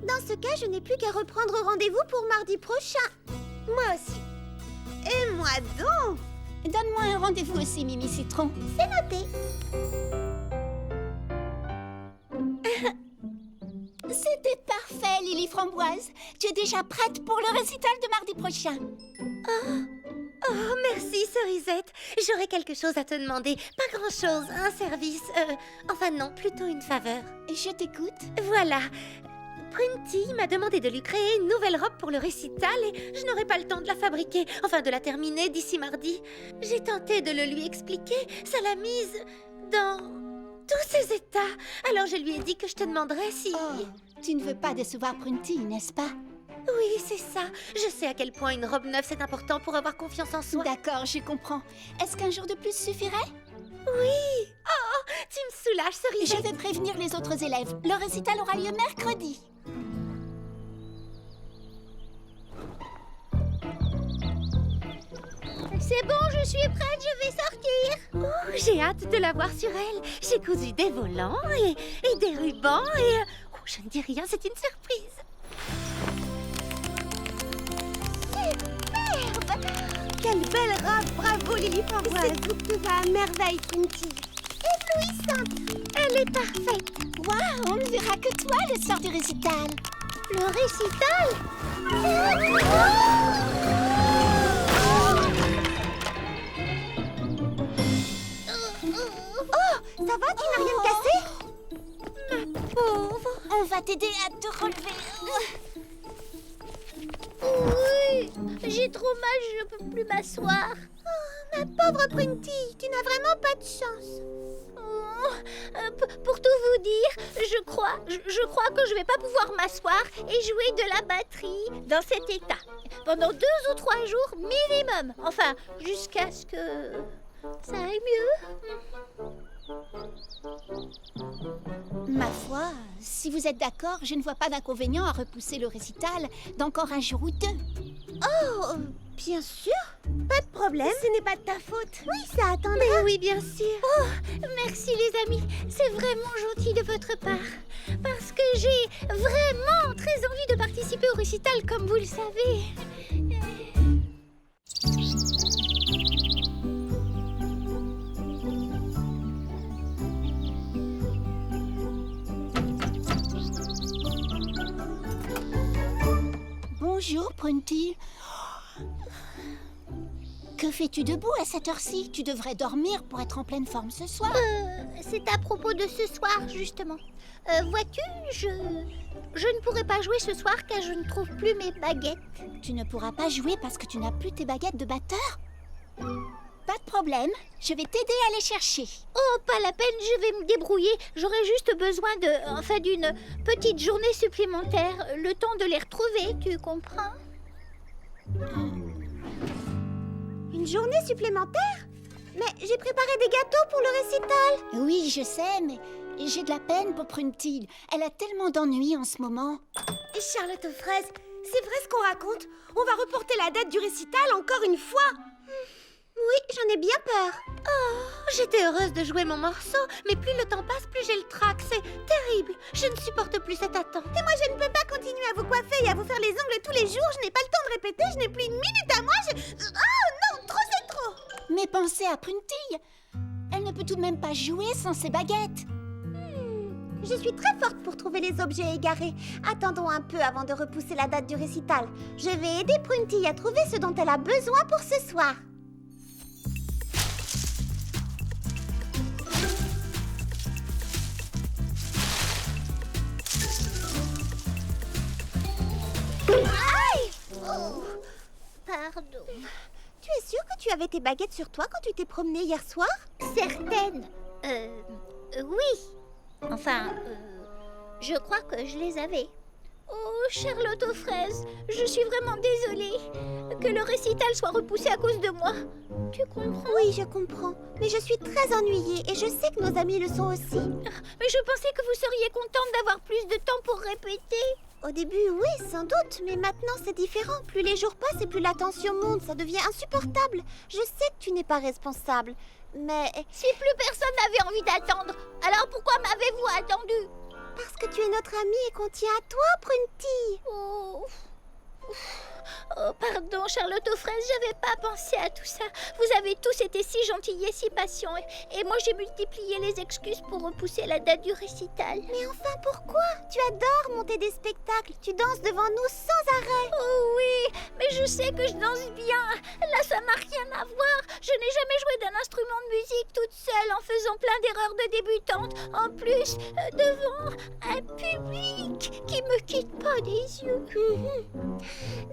F: Dans ce cas, je n'ai plus qu'à reprendre rendez-vous pour mardi prochain.
B: Moi aussi. Et moi donc.
I: Donne-moi un rendez-vous aussi, Mimi Citron.
F: C'est noté.
I: C'était parfait, Lily Framboise. Tu es déjà prête pour le récital de mardi prochain.
C: Oh, merci, Cerisette. J'aurais quelque chose à te demander. Pas grand-chose, un service. Enfin non, plutôt une faveur.
I: Je t'écoute.
C: Voilà. Prunty m'a demandé de lui créer une nouvelle robe pour le récital et je n'aurai pas le temps de la fabriquer, enfin de la terminer d'ici mardi. J'ai tenté de le lui expliquer, ça l'a mise dans tous ses états. Alors je lui ai dit que je te demanderais si...
I: Oh, tu ne veux pas décevoir Prunty, n'est-ce pas?
C: Oui, c'est ça. Je sais à quel point une robe neuve, c'est important pour avoir confiance en soi.
I: D'accord, je comprends. Est-ce qu'un jour de plus suffirait?
C: Oui. Oh, tu me soulages,
I: Je
C: Cerisette.
I: vais prévenir les autres élèves. Le récital aura lieu mercredi.
C: C'est bon, je suis prête, je vais sortir. Oh, j'ai hâte de la voir sur elle. J'ai cousu des volants et des rubans et... Oh, je ne dis rien, c'est une surprise. Superbe! Quelle belle robe, bravo Lily Framboise. Cette coupe te va à merveille, Printy. Éblouissante. Elle est parfaite.
I: Waouh, on ne verra que toi le soir du récital.
C: Le récital?
F: Ça va, tu n'as rien cassé?
C: Pauvre.
I: On va t'aider à te relever.
C: Oui, j'ai trop mal, je ne peux plus m'asseoir.
F: Ma pauvre Printy, tu n'as vraiment pas de chance.
C: Pour tout vous dire, je crois que je vais pas pouvoir m'asseoir et jouer de la batterie dans cet état pendant 2 ou 3 jours minimum. Enfin, jusqu'à ce que ça aille mieux.
I: Ma foi, si vous êtes d'accord, je ne vois pas d'inconvénient à repousser le récital d'encore un jour ou 2.
F: Oh, bien sûr. Pas de problème.
C: Ce n'est pas de ta faute.
F: Oui, ça attendra.
C: Mais oui, bien sûr. Oh, merci les amis. C'est vraiment gentil de votre part. Parce que j'ai vraiment très envie de participer au récital, comme vous le savez.
I: Bonjour, Prunty. Que fais-tu debout à cette heure-ci? Tu devrais dormir pour être en pleine forme ce soir.
C: C'est à propos de ce soir, justement. Vois-tu, je ne pourrai pas jouer ce soir car je ne trouve plus mes baguettes.
I: Tu ne pourras pas jouer parce que tu n'as plus tes baguettes de batteur? Pas de problème, je vais t'aider à les chercher.
C: Oh, pas la peine, je vais me débrouiller. J'aurai juste besoin d'une petite journée supplémentaire. Le temps de les retrouver, tu comprends?
F: Une journée supplémentaire? Mais j'ai préparé des gâteaux pour le récital.
I: Oui, je sais, mais j'ai de la peine pour Prunty. Elle a tellement d'ennuis en ce moment.
C: Charlotte aux fraises, c'est vrai ce qu'on raconte? On va reporter la date du récital encore une fois?
F: Oui, j'en ai bien peur.
C: Oh, j'étais heureuse de jouer mon morceau, mais plus le temps passe, plus j'ai le trac. C'est terrible. Je ne supporte plus cette attente.
F: Et moi, je ne peux pas continuer à vous coiffer et à vous faire les ongles tous les jours. Je n'ai pas le temps de répéter, je n'ai plus une minute à moi. Oh non, trop c'est trop.
I: Mais pensez à Prunty. Elle ne peut tout de même pas jouer sans ses baguettes.
F: Je suis très forte pour trouver les objets égarés. Attendons un peu avant de repousser la date du récital. Je vais aider Prunty à trouver ce dont elle a besoin pour ce soir.
C: Pardon.
F: Tu es sûre que tu avais tes baguettes sur toi quand tu t'es promenée hier soir?
C: Certaines. Oui. Enfin, je crois que je les avais. Oh, Charlotte aux fraises, je suis vraiment désolée que le récital soit repoussé à cause de moi. Tu comprends?
F: Oui, je comprends. Mais je suis très ennuyée et je sais que nos amis le sont aussi.
C: Mais je pensais que vous seriez contente d'avoir plus de temps pour répéter.
F: Au début, oui, sans doute, mais maintenant c'est différent. Plus les jours passent et plus la tension monte, ça devient insupportable. Je sais que tu n'es pas responsable, mais...
C: Si plus personne n'avait envie d'attendre, alors pourquoi m'avez-vous attendu?
F: Parce que tu es notre amie et qu'on tient à toi, Prunty.
C: Oh. Oh, pardon, Charlotte aux fraises, j'avais pas pensé à tout ça. Vous avez tous été si gentils et si patients. Et moi, j'ai multiplié les excuses pour repousser la date du récital.
F: Mais enfin, pourquoi? Tu adores monter des spectacles. Tu danses devant nous sans arrêt.
C: Oh oui, mais je sais que je danse bien. Là, ça n'a rien à voir. Je n'ai jamais joué d'un instrument de musique toute seule en faisant plein d'erreurs de débutante. En plus, devant un public qui me quitte pas des yeux.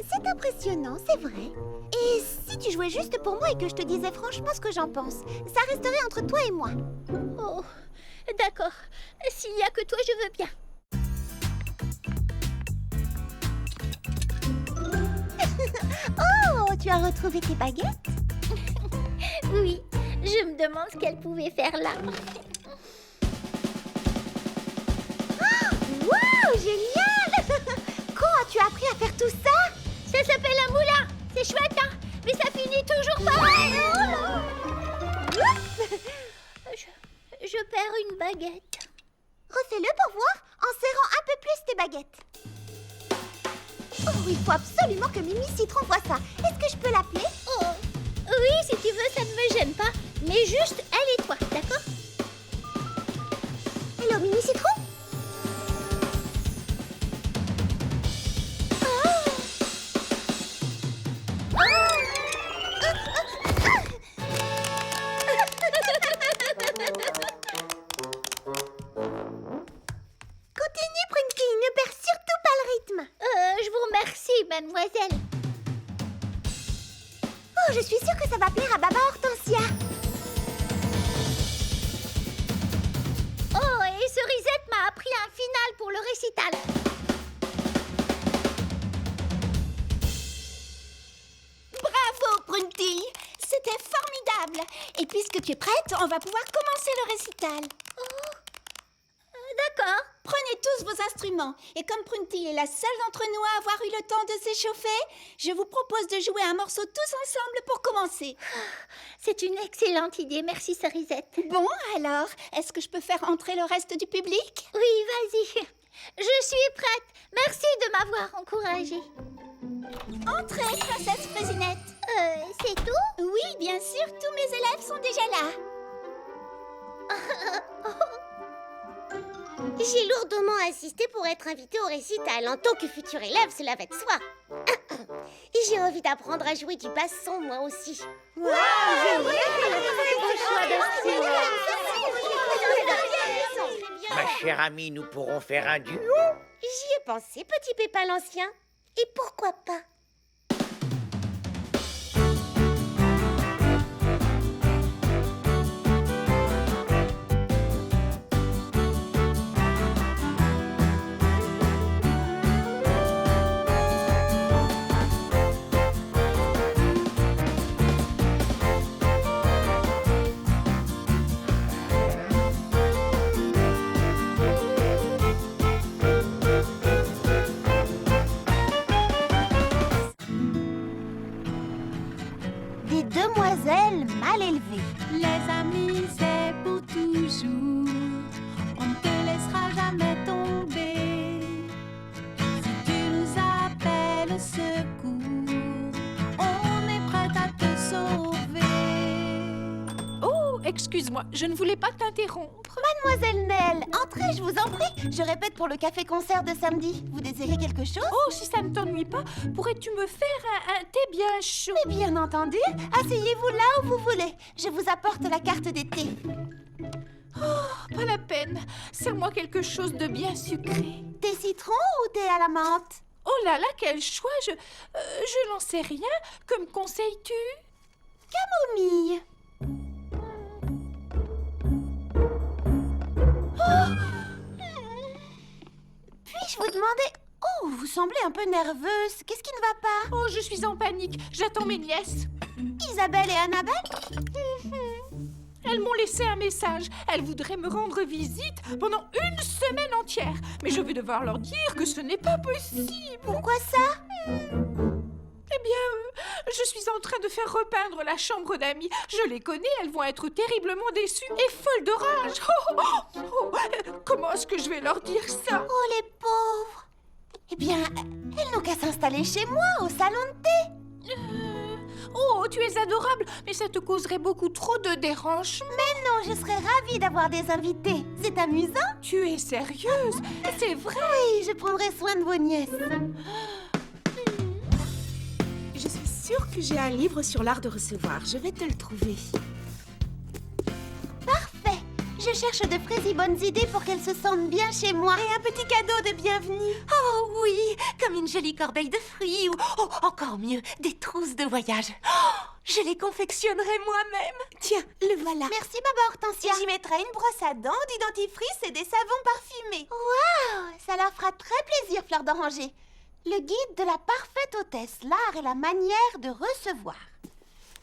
F: C'est impressionnant, c'est vrai. Et si tu jouais juste pour moi et que je te disais franchement ce que j'en pense, ça resterait entre toi et moi.
C: Oh, d'accord. S'il n'y a que toi, je veux bien.
F: Oh, tu as retrouvé tes baguettes?
I: Oui, je me demande ce qu'elle pouvait faire là.
F: Waouh, génial! Quand as-tu appris à faire tout ça?
I: Ça s'appelle un moulin. C'est chouette, hein? Mais ça finit toujours pareil. Je perds une baguette.
F: Refais-le pour voir en serrant un peu plus tes baguettes. Oh, il faut absolument que Mimi Citron voie ça. Est-ce que je peux l'appeler?
I: Oh, oui, si tu veux, ça ne me gêne pas. Mais juste, elle et toi, d'accord?
F: Hello, Mimi Citron? Continue, Prunty, ne perds surtout pas le rythme.
I: Je vous remercie, mademoiselle.
F: Oh, je suis sûre que ça va plaire à Baba Hortensia.
I: Oh, et Cerisette m'a appris un final pour le récital. Bravo, Prunty. C'était formidable. Et puisque tu es prête, on va pouvoir commencer le récital. D'accord. Prenez tous vos instruments. Et comme Prunty est la seule d'entre nous à avoir eu le temps de s'échauffer, je vous propose de jouer un morceau tous ensemble pour commencer. C'est une excellente idée, merci Cerisette. Bon, alors, est-ce que je peux faire entrer le reste du public? Oui, vas-y. Je suis prête. Merci de m'avoir encouragée. Entrez, princesse Frésinette. C'est tout? Oui, bien sûr, tous mes élèves sont déjà là.
C: J'ai lourdement insisté pour être invitée au récital. En tant que futur élève, cela va de soi. Et j'ai envie d'apprendre à jouer du basson, moi aussi.
D: Ma chère amie, nous pourrons faire un duo.
C: J'y ai pensé, petit Pépin l'Ancien. Et pourquoi pas?
F: Des demoiselles mal élevées.
A: Les amis, c'est pour toujours. On ne te laissera jamais tomber. Si tu nous appelles au secours, on est prêt à te sauver.
G: Oh, excuse-moi, je ne voulais pas t'interrompre.
F: Mademoiselle Nell, entrez, je vous en prie. Je répète pour le café-concert de samedi. Vous désirez quelque chose?
G: Oh, si ça ne t'ennuie pas, pourrais-tu me faire un thé bien chaud?
F: Mais bien entendu. Asseyez-vous là où vous voulez. Je vous apporte la carte des thés.
G: Oh, pas la peine. Sers-moi quelque chose de bien sucré.
F: Thé citron ou thé à la menthe?
G: Oh là là, quel choix! Je n'en sais rien. Que me conseilles-tu?
F: Camomille. Puis-je vous demander... Oh, vous semblez un peu nerveuse. Qu'est-ce qui ne va pas?
G: Oh, je suis en panique. J'attends mes nièces.
F: Isabelle et Annabelle?
G: Elles m'ont laissé un message. Elles voudraient me rendre visite pendant une semaine entière. Mais je vais devoir leur dire que ce n'est pas possible.
F: Pourquoi ça?
G: Eh bien, je suis en train de faire repeindre la chambre d'amis. Je les connais, elles vont être terriblement déçues et folles de rage. Comment est-ce que je vais leur dire ça?
F: Oh, les pauvres. Eh bien, elles n'ont qu'à s'installer chez moi, au salon de thé.
G: Oh, tu es adorable, mais ça te causerait beaucoup trop de dérangement.
F: Mais non, je serais ravie d'avoir des invités. C'est amusant.
G: Tu es sérieuse? C'est vrai?
F: Oui, je prendrai soin de vos nièces.
B: Je suis sûre que j'ai un livre sur l'art de recevoir. Je vais te le trouver.
F: Parfait. Je cherche de fraisies bonnes idées pour qu'elles se sentent bien chez moi.
B: Et un petit cadeau de bienvenue.
J: Oh oui, comme une jolie corbeille de fruits ou, oh, encore mieux, des trousses de voyage. Oh, je les confectionnerai moi-même.
B: Tiens, le voilà.
F: Merci, Baba Hortensia.
B: J'y mettrai une brosse à dents, du dentifrice et des savons parfumés.
F: Waouh, ça leur fera très plaisir, Fleur d'Oranger. Le guide de la parfaite hôtesse, l'art et la manière de recevoir.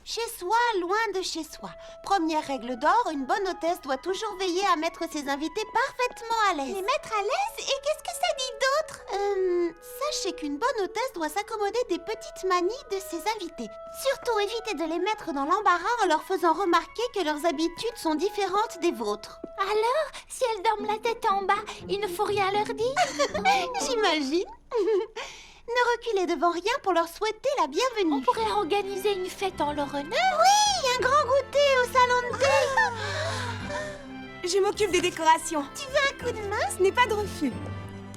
F: Chez soi, loin de chez soi. Première règle d'or, une bonne hôtesse doit toujours veiller à mettre ses invités parfaitement à l'aise. Les mettre à l'aise? Et qu'est-ce que ça dit d'autre? Sachez qu'une bonne hôtesse doit s'accommoder des petites manies de ses invités. Surtout évitez de les mettre dans l'embarras en leur faisant remarquer que leurs habitudes sont différentes des vôtres.
I: Alors, si elles dorment la tête en bas, il ne faut rien leur dire?
F: J'imagine. Ne reculez devant rien pour leur souhaiter la bienvenue.
I: On pourrait organiser une fête en leur honneur.
F: Oui, un grand goûter au salon de thé.
B: Je m'occupe des décorations.
F: Tu veux un coup de main?
B: Ce n'est pas de refus.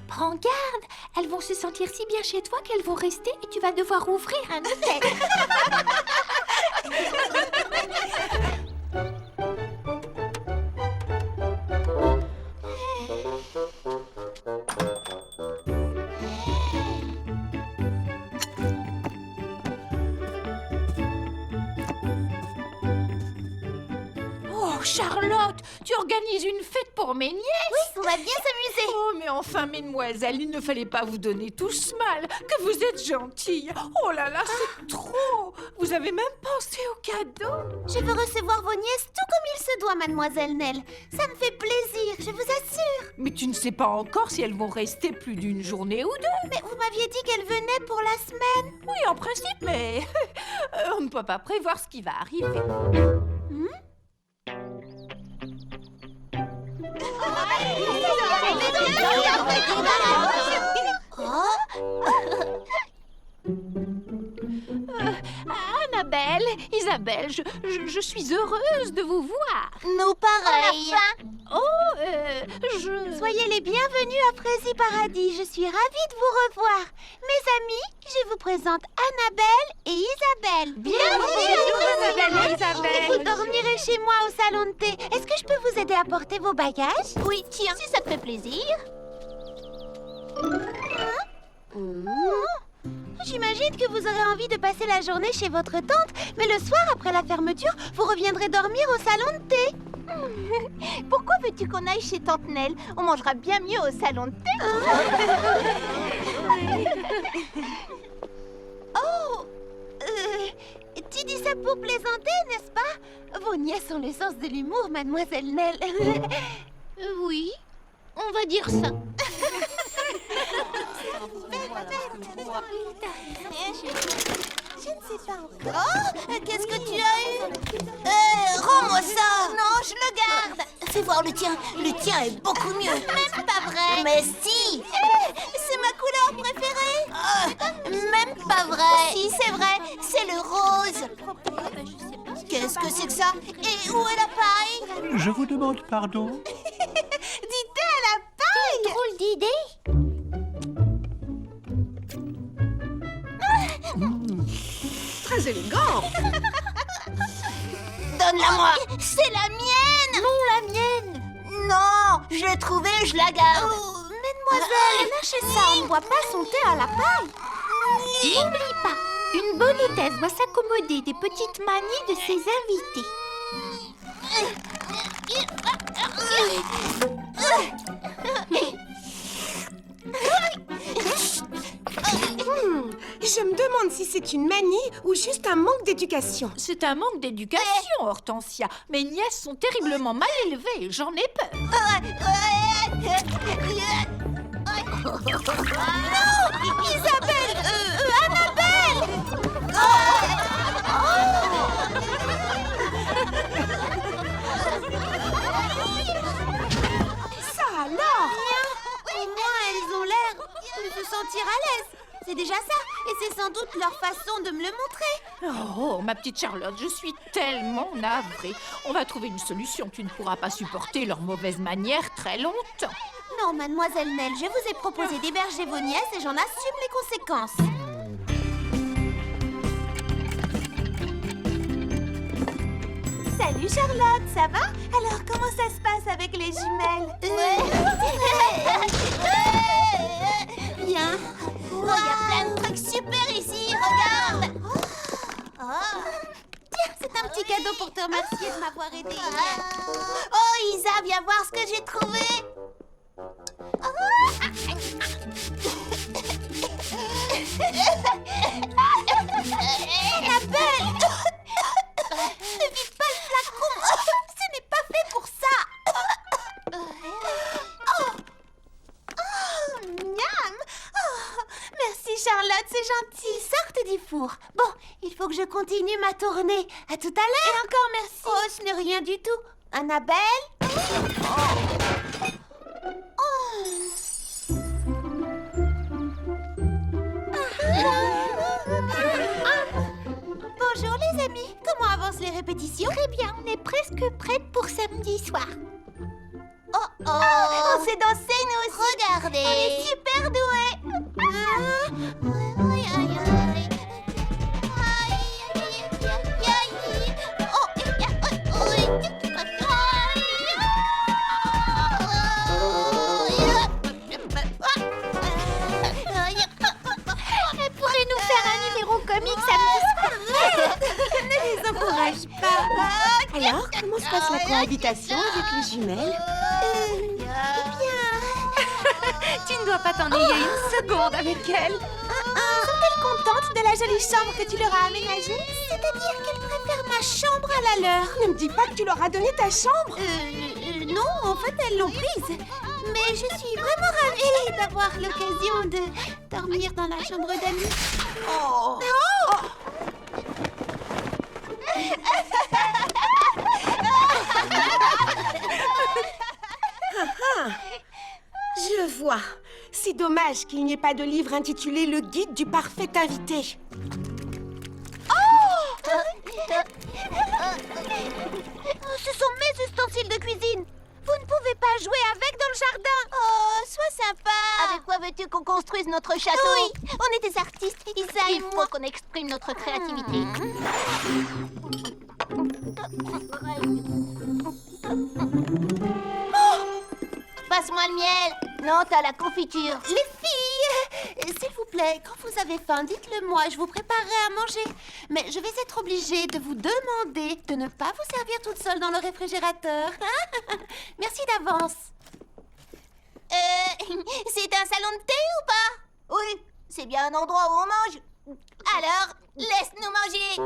I: Prends garde, elles vont se sentir si bien chez toi qu'elles vont rester et tu vas devoir ouvrir un hôtel.
G: Charlotte, tu organises une fête pour mes nièces?
F: Oui, on va bien s'amuser.
G: Oh, mais enfin, mesdemoiselles, il ne fallait pas vous donner tous mal. Que vous êtes gentilles. Oh là là, c'est trop. Vous avez même pensé au cadeau.
F: Je veux recevoir vos nièces tout comme il se doit, mademoiselle Nell. Ça me fait plaisir, je vous assure.
G: Mais tu ne sais pas encore si elles vont rester plus d'une journée ou deux.
F: Mais vous m'aviez dit qu'elles venaient pour la semaine.
G: Oui, en principe, mais on ne peut pas prévoir ce qui va arriver.
I: Annabelle, Isabelle, je suis heureuse de vous voir.
F: Nous pareil.
I: Soyez
F: les bienvenus à Frézy Paradis. Je suis ravie de vous revoir. Mes amis, je vous présente Annabelle et Isabelle.
I: Annabelle et Isabelle.
F: Vous dormirez chez moi au salon de thé. Est-ce que je peux vous aider à porter vos bagages?
I: Oui, tiens, si ça te fait plaisir.
F: J'imagine que vous aurez envie de passer la journée chez votre tante, mais le soir, après la fermeture, vous reviendrez dormir au salon de thé.
I: Pourquoi veux-tu qu'on aille chez Tante Nell? On mangera bien mieux au salon de thé.
F: Tu dis ça pour plaisanter, n'est-ce pas? Vos nièces ont le sens de l'humour, mademoiselle Nell.
I: Oui, on va dire ça.
F: Je ne sais pas encore.
I: Oh, qu'est-ce que tu as eu? Rends-moi ça. Non, je le garde.
C: Fais voir le tien. Le tien est beaucoup mieux.
I: Même pas vrai.
C: Mais si.
I: C'est ma couleur préférée.
C: Même pas vrai.
I: Si, c'est vrai.
C: C'est le rose. Qu'est-ce que c'est que ça? Et où est la paille?
K: Je vous demande pardon.
F: Dites à la paille.
I: Drôle d'idée.
B: Très élégant.
C: Donne-la-moi. C'est la mienne.
I: Non, la mienne.
C: Non, je l'ai trouvée, je la garde.
F: Mademoiselle, lâchez ça. On ne boit pas son thé à la paille.
I: N'oublie pas, une bonne hôtesse doit s'accommoder des petites manies de ses invités.
B: Je me demande si c'est une manie ou juste un manque d'éducation.
G: C'est un manque d'éducation, Hortensia. Mes nièces sont terriblement mal élevées, j'en ai peur.
F: Isabelle, Annabelle.
B: Ça alors?
F: Au moins, elles ont l'air de se sentir à l'aise. C'est déjà ça. Et c'est sans doute leur façon de me le montrer.
G: Oh, ma petite Charlotte, je suis tellement navrée. On va trouver une solution. Tu ne pourras pas supporter leurs mauvaises manières très longtemps.
F: Non, mademoiselle Nell, je vous ai proposé d'héberger vos nièces et j'en assume les conséquences. Salut Charlotte, ça va? Alors, comment ça se passe avec les jumelles? Bien.
C: Oh, il y a plein de trucs super ici, regarde.
F: Tiens, c'est un petit cadeau pour te remercier de m'avoir aidé hier.
C: Oh, Isa, viens voir ce que j'ai trouvé.
F: c'est gentil. Ils sortent du four. Bon, il faut que je continue ma tournée. À tout à l'heure. Et encore merci. Oh, ce n'est rien du tout. Annabelle? Bonjour les amis. Comment avancent les répétitions?
I: Très bien, on est presque prête pour samedi soir.
F: Oh, on sait danser nous aussi.
I: Regardez.
F: On est super doués.
I: Elle pourrait nous faire un numéro comique samedi soir.
F: Ne les encourage pas. Alors, comment se passe la cohabitation avec les jumelles?
J: Tu ne dois pas t'ennuyer une seconde avec elle.
F: Sont-elles contentes de la jolie chambre que tu leur as aménagée? C'est-à-dire qu'elles préfèrent ma chambre à la leur. Ne me dis pas que tu leur as donné ta chambre. Non, en fait, elles l'ont prise. Mais je suis vraiment ravie d'avoir l'occasion de dormir dans la chambre d'amis. Oh. Je vois. C'est dommage qu'il n'y ait pas de livre intitulé « Le guide du parfait invité ».
I: Ce sont mes ustensiles de cuisine. Vous ne pouvez pas jouer avec dans le jardin.
F: Oh, sois sympa.
I: Avec quoi veux-tu qu'on construise notre château?
F: Oui, on est des artistes, Isa et
I: Il
F: moi.
I: faut qu'on exprime notre créativité.
F: Passe-moi le miel.
I: Non, t'as la confiture.
F: Les filles, s'il vous plaît, quand vous avez faim, dites-le moi, je vous préparerai à manger. Mais je vais être obligée de vous demander de ne pas vous servir toute seule dans le réfrigérateur. Merci d'avance.
I: C'est un salon de thé ou pas? Oui, c'est bien un endroit où on mange. Alors, laisse-nous manger.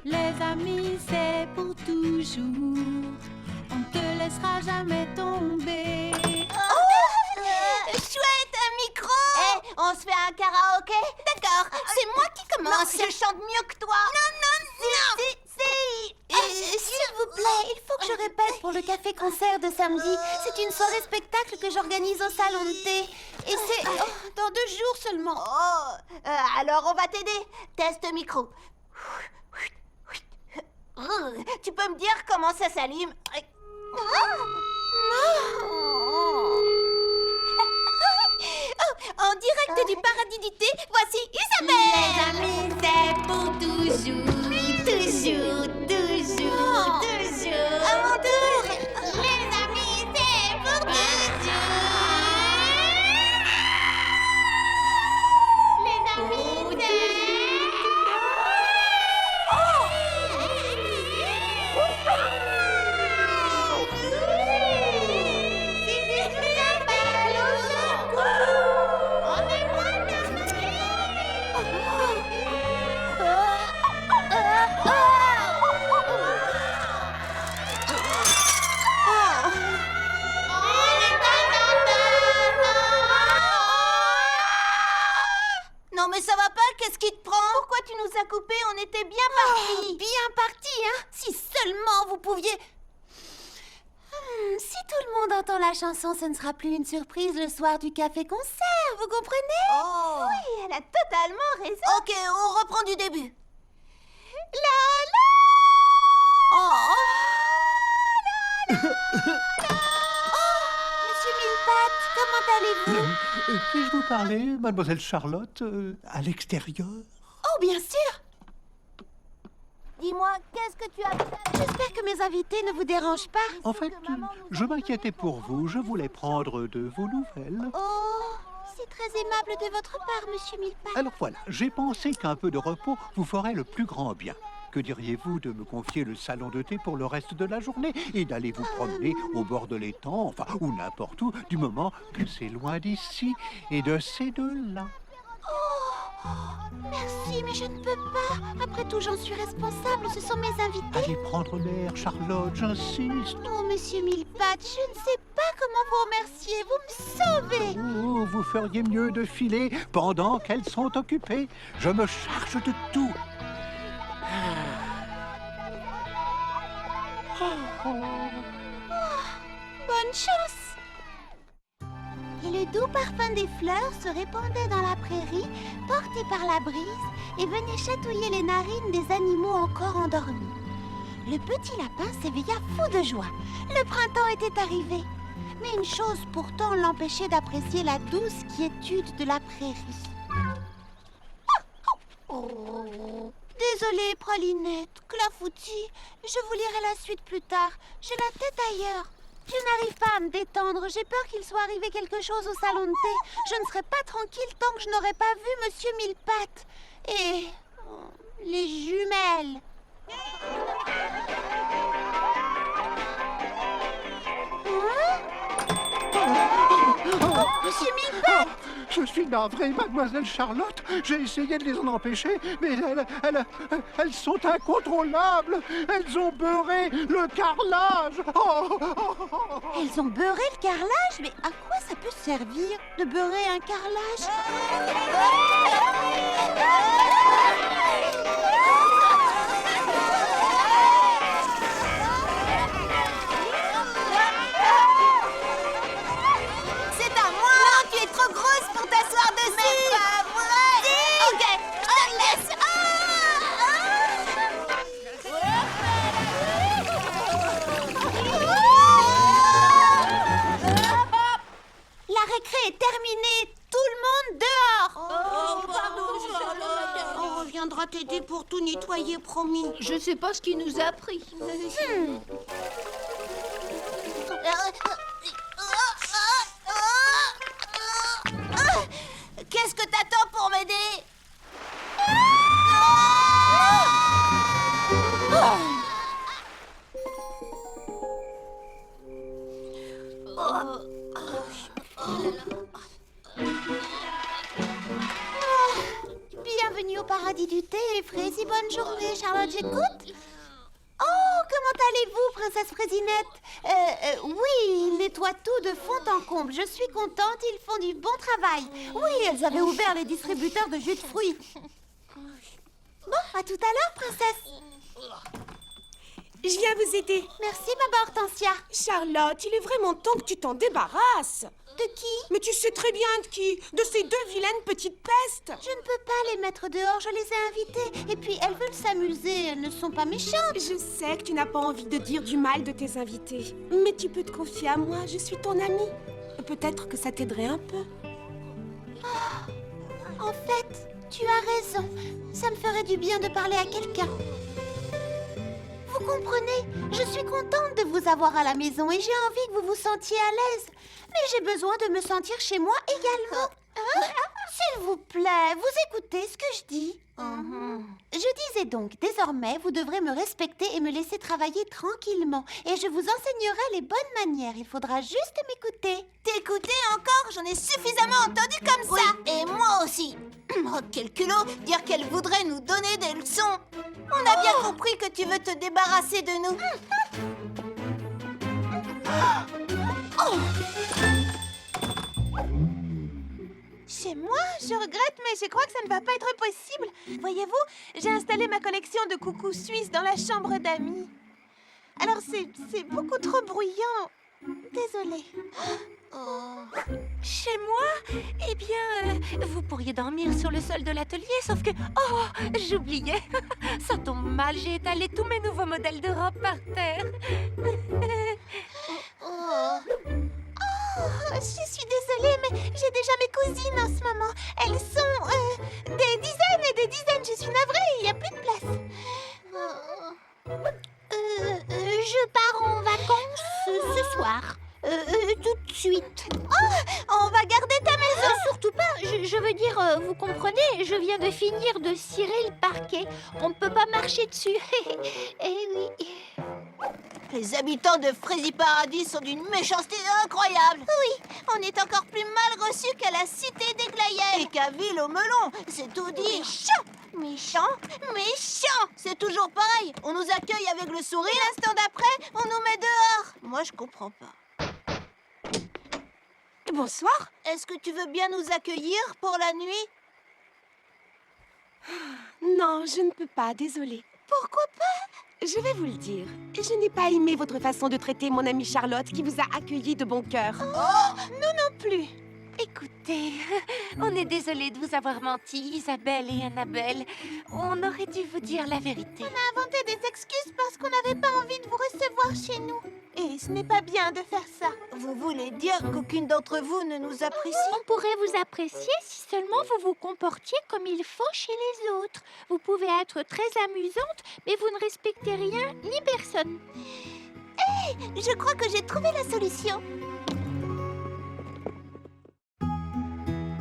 A: Les amis, c'est pour toujours. On ne te laissera jamais tomber.
F: Chouette, un micro.
I: On se fait un karaoké?
F: D'accord, c'est moi qui
I: Non,
F: commence.
I: je chante mieux que toi.
F: S'il vous plaît, il faut que je répète pour le café-concert de samedi. C'est une soirée spectacle que j'organise au salon de thé. Et c'est dans 2 jours seulement.
I: Alors on va t'aider. Test micro. Tu peux me dire comment ça s'allume?
F: En direct du paradis du thé, voici Isabelle.
A: Les amis, c'est pour toujours. Toujours, toujours, toujours.
F: À mon tour.
A: Les amis, c'est pour toujours. Les amis,
F: Non mais ça va pas, qu'est-ce qui te prend?
I: Pourquoi tu nous as coupés? On était bien partis.
F: Bien parti, hein? Si seulement vous pouviez... si tout le monde entend la chanson, ce ne sera plus une surprise le soir du café-concert, vous comprenez?
I: Oui, elle a totalement raison.
F: Ok, on reprend du début. Monsieur Millepattes, comment allez-vous?
K: Puis-je vous parler, mademoiselle Charlotte, à l'extérieur?
F: Oh, bien sûr.
I: Dis-moi, qu'est-ce que tu as...
F: J'espère que mes invités ne vous dérangent pas.
K: En fait, je m'inquiétais pour vous. Je voulais prendre de vos nouvelles.
F: Oh, c'est très aimable de votre part, monsieur Millepattes.
K: Alors voilà, j'ai pensé qu'un peu de repos vous ferait le plus grand bien. Que diriez-vous de me confier le salon de thé pour le reste de la journée et d'aller vous promener au bord de l'étang, enfin, ou n'importe où, du moment que c'est loin d'ici et de ces deux-là?
I: Merci, mais je ne peux pas. Après tout, j'en suis responsable. Ce sont mes invités.
K: Allez prendre l'air, Charlotte, j'insiste.
I: Oh, monsieur Millepattes, je ne sais pas comment vous remercier. Vous me sauvez.
K: Oh, vous feriez mieux de filer pendant qu'elles sont occupées. Je me charge de tout.
I: Bonne chance. Et le doux parfum des fleurs se répandait dans la prairie, porté par la brise, et venait chatouiller les narines des animaux encore endormis. Le petit lapin s'éveilla fou de joie. Le printemps était arrivé. Mais une chose pourtant l'empêchait d'apprécier la douce quiétude de la prairie. Désolée, Pralinette, Clafoutis, je vous lirai la suite plus tard. J'ai la tête ailleurs. Je n'arrive pas à me détendre. J'ai peur qu'il soit arrivé quelque chose au salon de thé. Je ne serai pas tranquille tant que je n'aurai pas vu Monsieur Millepattes. Et les jumelles. Monsieur Millepattes!
K: Je suis navré, mademoiselle Charlotte. J'ai essayé de les en empêcher, mais elles sont incontrôlables. Elles ont beurré le carrelage.
I: Elles ont beurré le carrelage? Mais à quoi ça peut servir de beurrer un carrelage?
B: C'est à moi! Non, tu es trop grosse pour t'asseoir dessus! Mais pas vrai! Si! Ok, je te laisse!
I: La récré est terminée. Tout le monde dehors.
C: On reviendra t'aider pour tout nettoyer, promis.
J: Je sais pas ce qui nous a pris.
B: Qu'est-ce que t'attends pour m'aider?
I: Bienvenue au paradis du thé et Frésie. Bonne journée, Charlotte, j'écoute. Oh, comment allez-vous, princesse Frésinette? Oui, ils nettoient tout de fond en comble. Je suis contente, ils font du bon travail. Oui, elles avaient ouvert les distributeurs de jus de fruits. Bon, à tout à l'heure, princesse.
B: Je viens vous aider.
I: Merci, Baba Hortensia.
B: Charlotte, il est vraiment temps que tu t'en débarrasses.
I: De qui?
B: Mais tu sais très bien de qui? De ces deux vilaines petites pestes.
I: Je ne peux pas les mettre dehors, je les ai invitées. Et puis, elles veulent s'amuser, elles ne sont pas méchantes.
B: Je sais que tu n'as pas envie de dire du mal de tes invités. Mais tu peux te confier à moi, je suis ton amie. Peut-être que ça t'aiderait un peu.
I: En fait, tu as raison. Ça me ferait du bien de parler à quelqu'un. Vous comprenez, je suis contente de vous avoir à la maison et j'ai envie que vous vous sentiez à l'aise. Mais j'ai besoin de me sentir chez moi également. S'il vous plaît, vous écoutez ce que je dis? Je disais donc, désormais, vous devrez me respecter et me laisser travailler tranquillement. Et je vous enseignerai les bonnes manières. Il faudra juste m'écouter.
B: T'écouter encore? J'en ai suffisamment entendu comme ça.
C: Et moi aussi. Oh, quel culot, dire qu'elle voudrait nous donner des leçons. On a bien compris que tu veux te débarrasser de nous.
B: Chez moi, je regrette, mais je crois que ça ne va pas être possible. Voyez-vous, j'ai installé ma collection de coucous suisses dans la chambre d'amis. Alors c'est beaucoup trop bruyant. Désolée.
J: Chez moi? Eh bien, vous pourriez dormir sur le sol de l'atelier, sauf que... Oh, j'oubliais. Ça tombe mal, j'ai étalé tous mes nouveaux modèles de robes par terre.
B: Je suis désolée, mais j'ai déjà mes cousines en ce moment. Elles sont des dizaines et des dizaines. Je suis navrée, il n'y a plus de place.
I: Je pars en vacances ce soir. Tout de suite.
B: On va garder ta maison.
I: Surtout pas, je veux dire, vous comprenez, je viens de finir de cirer le parquet. On ne peut pas marcher dessus. Eh oui. Les habitants de Frézy Paradis sont d'une méchanceté incroyable. Oui, on est encore plus mal reçus qu'à la cité des Glaïennes. Et qu'à Ville au Melon, c'est tout dire. Méchant. Méchant. Méchant. C'est toujours pareil. On nous accueille avec le sourire. L'instant d'après, on nous met dehors. Moi, je comprends pas. Bonsoir. Est-ce que tu veux bien nous accueillir pour la nuit?
B: Non, je ne peux pas, désolée.
I: Pourquoi pas?
B: Je vais vous le dire. Je n'ai pas aimé votre façon de traiter mon amie Charlotte qui vous a accueilli de bon cœur.
I: Oh, nous non plus.
J: Écoutez, on est désolé de vous avoir menti, Isabelle et Annabelle. On aurait dû vous dire la vérité.
I: On a inventé des excuses parce qu'on n'avait pas envie de vous recevoir chez nous.
B: Et ce n'est pas bien de faire ça.
I: Vous voulez dire qu'aucune d'entre vous ne nous apprécie?
L: On pourrait vous apprécier si seulement vous vous comportiez comme il faut chez les autres. Vous pouvez être très amusante, mais vous ne respectez rien ni personne.
I: Hé, je crois que j'ai trouvé la solution.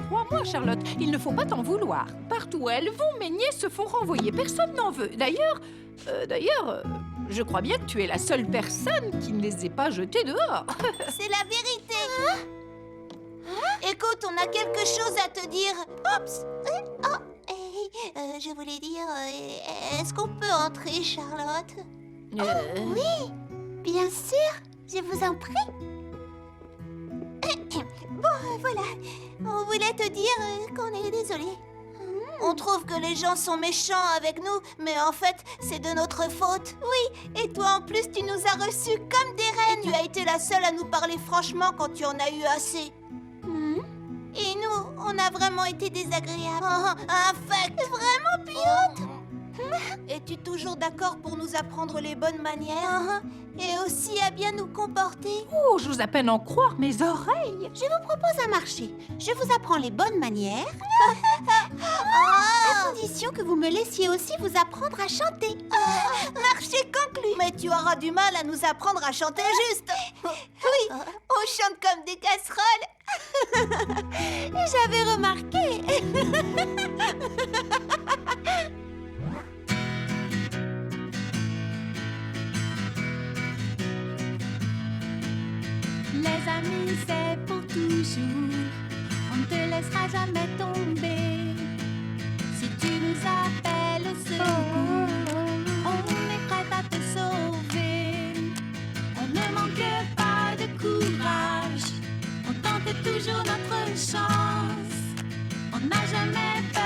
G: Crois-moi, Charlotte, il ne faut pas t'en vouloir. Partout où elles vont, mes nièces se font renvoyer. Personne n'en veut. D'ailleurs, je crois bien que tu es la seule personne qui ne les ait pas jetées dehors.
I: C'est la vérité. Écoute, on a quelque chose à te dire. Oups. Je voulais dire, est-ce qu'on peut entrer, Charlotte? Oui, bien sûr. Je vous en prie. Bon, voilà. On voulait te dire qu'on est désolé. On trouve que les gens sont méchants avec nous, mais en fait, c'est de notre faute. Oui, et toi en plus, tu nous as reçus comme des reines. Et tu as été la seule à nous parler franchement quand tu en as eu assez. Et nous, on a vraiment été désagréables. Infect. Vraiment piote. Es-tu toujours d'accord pour nous apprendre les bonnes manières? Et aussi à bien nous comporter?
G: Oh, j'ose à peine en croire mes oreilles.
I: Je vous propose un marché. Je vous apprends les bonnes manières. À condition que vous me laissiez aussi vous apprendre à chanter. Marché conclu. Mais tu auras du mal à nous apprendre à chanter juste. Oui, on chante comme des casseroles. J'avais remarqué.
A: Les amis, c'est pour toujours. On ne te laissera jamais tomber. Si tu nous appelles au secours, on est prêt à te sauver. On ne manque pas de courage. On tente toujours notre chance. On n'a jamais peur.